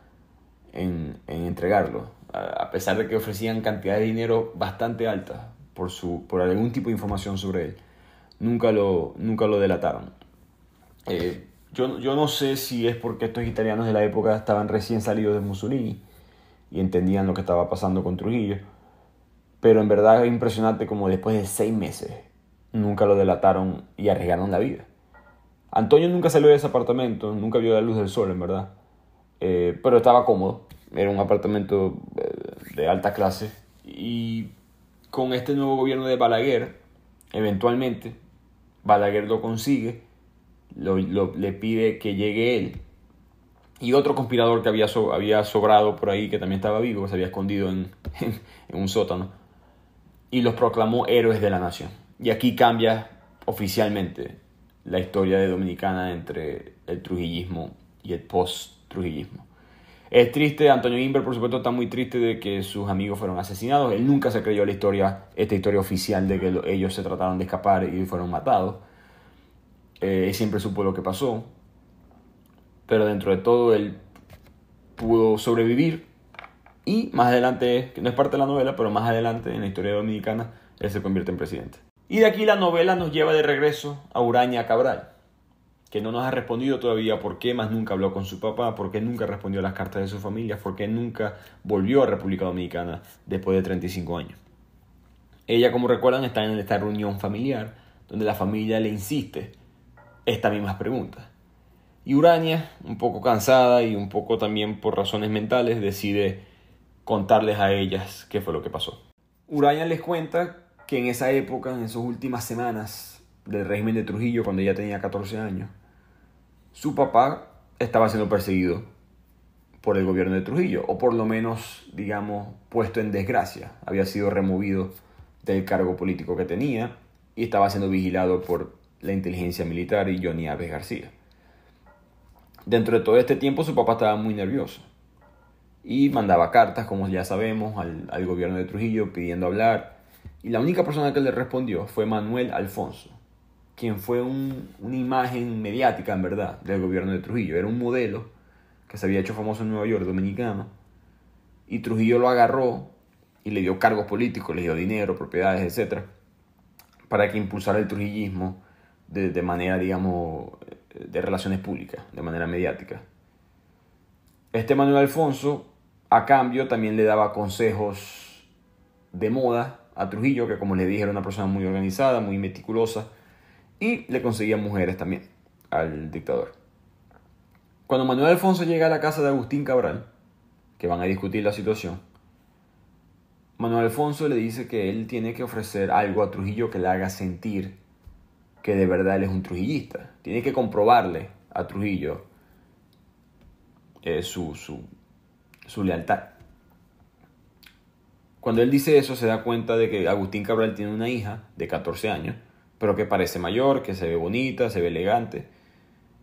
[SPEAKER 1] en entregarlo, a pesar de que ofrecían cantidades de dinero bastante altas por algún tipo de información sobre él. Nunca lo delataron. Yo no sé si es porque estos italianos de la época estaban recién salidos de Mussolini y entendían lo que estaba pasando con Trujillo, pero en verdad es impresionante como después de 6 meses nunca lo delataron y arriesgaron la vida. Antonio nunca salió de ese apartamento, nunca vio la luz del sol, en verdad. Pero estaba cómodo. Era un apartamento de alta clase. Y con este nuevo gobierno de Balaguer, eventualmente, Balaguer lo consigue, le pide que llegue él. Y otro conspirador que había sobrado por ahí, que también estaba vivo, que se había escondido en un sótano. Y los proclamó héroes de la nación. Y aquí cambia oficialmente la historia de Dominicana entre el trujillismo y el post-trujillismo. Es triste, Antonio Inver por supuesto está muy triste de que sus amigos fueron asesinados. Él nunca se creyó esta historia oficial de que ellos se trataron de escapar y fueron matados. Él siempre supo lo que pasó. Pero dentro de todo él pudo sobrevivir. Y más adelante, que no es parte de la novela, pero más adelante en la historia dominicana, él se convierte en presidente. Y de aquí la novela nos lleva de regreso a Uraña Cabral, que no nos ha respondido todavía por qué más nunca habló con su papá, por qué nunca respondió a las cartas de su familia, por qué nunca volvió a República Dominicana después de 35 años. Ella, como recuerdan, está en esta reunión familiar, donde la familia le insiste estas mismas preguntas. Y Uraña, un poco cansada y un poco también por razones mentales, decide contarles a ellas qué fue lo que pasó. Uraña les cuenta que en esa época, en esas últimas semanas del régimen de Trujillo, cuando ella tenía 14 años, su papá estaba siendo perseguido por el gobierno de Trujillo, o por lo menos, digamos, puesto en desgracia. Había sido removido del cargo político que tenía y estaba siendo vigilado por la inteligencia militar y Johnny Aves García. Dentro de todo este tiempo su papá estaba muy nervioso y mandaba cartas, como ya sabemos, al gobierno de Trujillo pidiendo hablar. Y la única persona que le respondió fue Manuel Alfonso, quien fue una imagen mediática, en verdad, del gobierno de Trujillo. Era un modelo que se había hecho famoso en Nueva York, dominicano, y Trujillo lo agarró y le dio cargos políticos, le dio dinero, propiedades, etc., para que impulsara el trujillismo de manera, digamos, de relaciones públicas, de manera mediática. Este Manuel Alfonso, a cambio, también le daba consejos de moda a Trujillo, que como les dije era una persona muy organizada, muy meticulosa, y le conseguía mujeres también al dictador. Cuando Manuel Alfonso llega a la casa de Agustín Cabral, que van a discutir la situación, Manuel Alfonso le dice que él tiene que ofrecer algo a Trujillo que le haga sentir que de verdad él es un trujillista. Tiene que comprobarle a Trujillo su lealtad. Cuando él dice eso, se da cuenta de que Agustín Cabral tiene una hija de 14 años, pero que parece mayor, que se ve bonita, se ve elegante.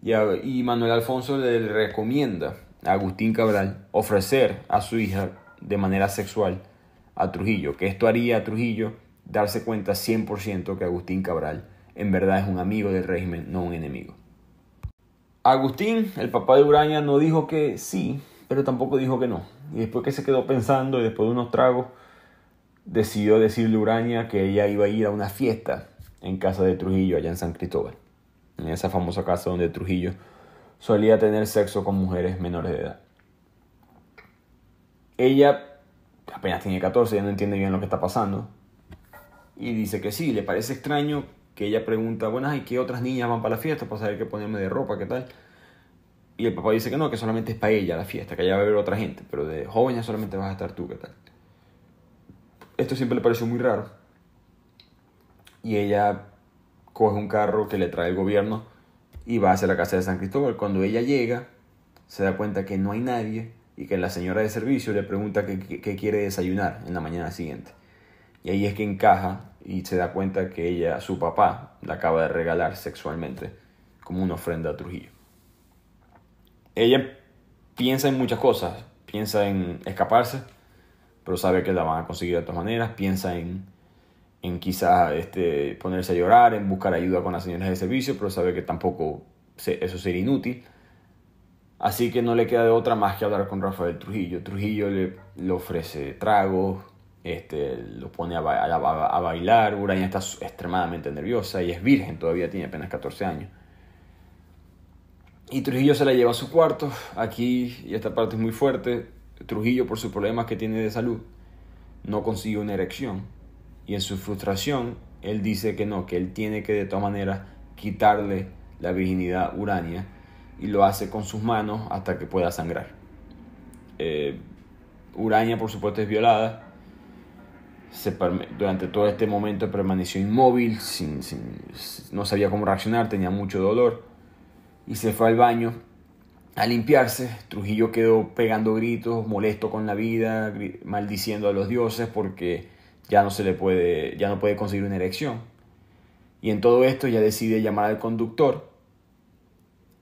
[SPEAKER 1] Y Manuel Alfonso le recomienda a Agustín Cabral ofrecer a su hija de manera sexual a Trujillo, que esto haría a Trujillo darse cuenta 100% que Agustín Cabral en verdad es un amigo del régimen, no un enemigo. Agustín, el papá de Uraña, no dijo que sí, pero tampoco dijo que no. Y después que se quedó pensando y después de unos tragos, decidió decirle a Uraña que ella iba a ir a una fiesta en casa de Trujillo, allá en San Cristóbal, en esa famosa casa donde Trujillo solía tener sexo con mujeres menores de edad. Ella apenas tiene 14, ya no entiende bien lo que está pasando, y dice que sí, le parece extraño que ella pregunta, bueno, ¿y qué otras niñas van para la fiesta para saber qué ponerme de ropa, qué tal? Y el papá dice que no, que solamente es para ella la fiesta, que allá va a haber otra gente, pero de joven ya solamente vas a estar tú, qué tal. Esto siempre le pareció muy raro. Y ella coge un carro que le trae el gobierno y va hacia la casa de San Cristóbal. Cuando ella llega, se da cuenta que no hay nadie y que la señora de servicio le pregunta qué quiere desayunar en la mañana siguiente. Y ahí es que encaja y se da cuenta que su papá, la acaba de regalar sexualmente como una ofrenda a Trujillo. Ella piensa en muchas cosas. Piensa en escaparse, pero sabe que la van a conseguir de todas maneras. Piensa en quizás ponerse a llorar, en buscar ayuda con las señoras de servicio, pero sabe que tampoco eso sería inútil. Así que no le queda de otra más que hablar con Rafael Trujillo. Trujillo le ofrece tragos, lo pone a bailar. Uraña está extremadamente nerviosa y es virgen, todavía tiene apenas 14 años. Y Trujillo se la lleva a su cuarto. Aquí, y esta parte es muy fuerte, Trujillo, por sus problemas que tiene de salud, no consigue una erección. Y en su frustración, él dice que no, que él tiene que de todas maneras quitarle la virginidad a Urania, y lo hace con sus manos hasta que pueda sangrar. Urania, por supuesto, es violada. Durante todo este momento permaneció inmóvil, no sabía cómo reaccionar, tenía mucho dolor y se fue al baño a limpiarse. Trujillo quedó pegando gritos, molesto con la vida, maldiciendo a los dioses porque ya no puede conseguir una erección. Y en todo esto ya decide llamar al conductor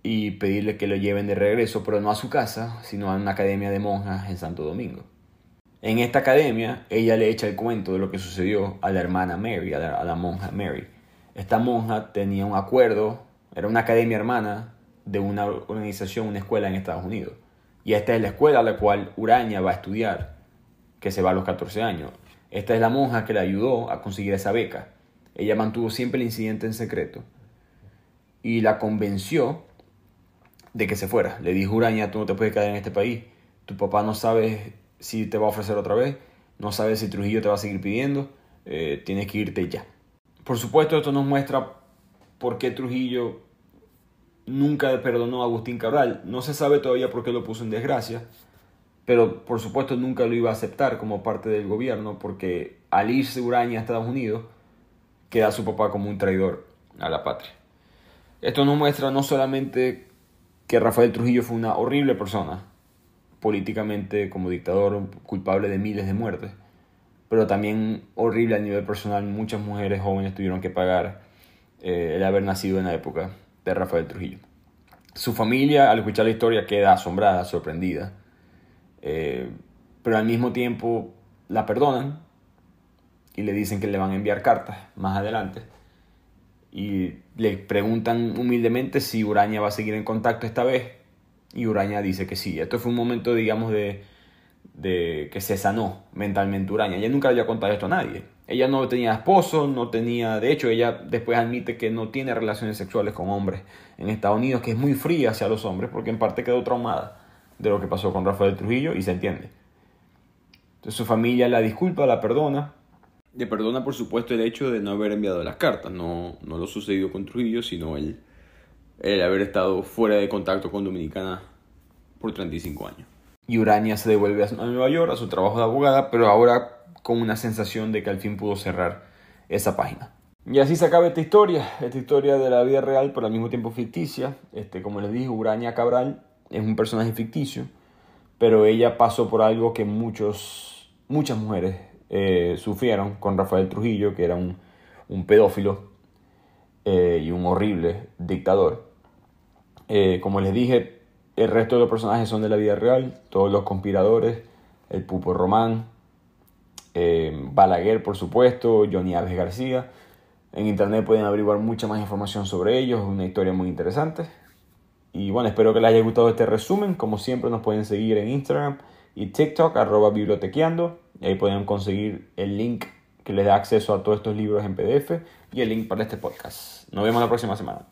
[SPEAKER 1] y pedirle que lo lleven de regreso, pero no a su casa, sino a una academia de monjas en Santo Domingo. En esta academia, ella le echa el cuento de lo que sucedió a la hermana Mary, a la monja Mary. Esta monja tenía un acuerdo, era una academia hermana de una organización, una escuela en Estados Unidos. Y esta es la escuela a la cual Urania va a estudiar, que se va a los 14 años. Esta es la monja que le ayudó a conseguir esa beca. Ella mantuvo siempre el incidente en secreto y la convenció de que se fuera. Le dijo: Urania, tú no te puedes quedar en este país. Tu papá no sabe si te va a ofrecer otra vez, no sabes si Trujillo te va a seguir pidiendo, tienes que irte ya. Por supuesto, esto nos muestra por qué Trujillo nunca perdonó a Agustín Cabral. No se sabe todavía por qué lo puso en desgracia, pero por supuesto nunca lo iba a aceptar como parte del gobierno, porque al irse Urania a Estados Unidos, queda a su papá como un traidor a la patria. Esto nos muestra no solamente que Rafael Trujillo fue una horrible persona, políticamente como dictador, culpable de miles de muertes, pero también horrible a nivel personal. Muchas mujeres jóvenes tuvieron que pagar el haber nacido en la época de Rafael Trujillo. Su familia, al escuchar la historia, queda asombrada, sorprendida, pero al mismo tiempo la perdonan y le dicen que le van a enviar cartas más adelante, y le preguntan humildemente si Urania va a seguir en contacto esta vez. Y Urania dice que sí. Esto fue un momento, digamos, de que se sanó mentalmente Urania. Ella nunca le había contado esto a nadie. Ella no tenía esposo, de hecho, ella después admite que no tiene relaciones sexuales con hombres en Estados Unidos, que es muy fría hacia los hombres, porque en parte quedó traumada de lo que pasó con Rafael Trujillo, y se entiende. Entonces su familia la disculpa, la perdona. Le perdona, por supuesto, el hecho de no haber enviado las cartas. No lo sucedió con Trujillo, sino el haber estado fuera de contacto con Dominicana por 35 años. Y Urania se devuelve a Nueva York, a su trabajo de abogada, pero ahora con una sensación de que al fin pudo cerrar esa página. Y así se acaba esta historia de la vida real, pero al mismo tiempo ficticia. Como les dije, Urania Cabral es un personaje ficticio, pero ella pasó por algo que muchas mujeres sufrieron con Rafael Trujillo, que era un pedófilo y un horrible dictador. Como les dije, el resto de los personajes son de la vida real. Todos los conspiradores, el Pupo Román, Balaguer, por supuesto, Johnny Aves García. En internet pueden averiguar mucha más información sobre ellos. Es una historia muy interesante. Y bueno, espero que les haya gustado este resumen. Como siempre, nos pueden seguir en Instagram y TikTok, @bibliotequeando. Y ahí pueden conseguir el link que les da acceso a todos estos libros en PDF y el link para este podcast. Nos vemos la próxima semana.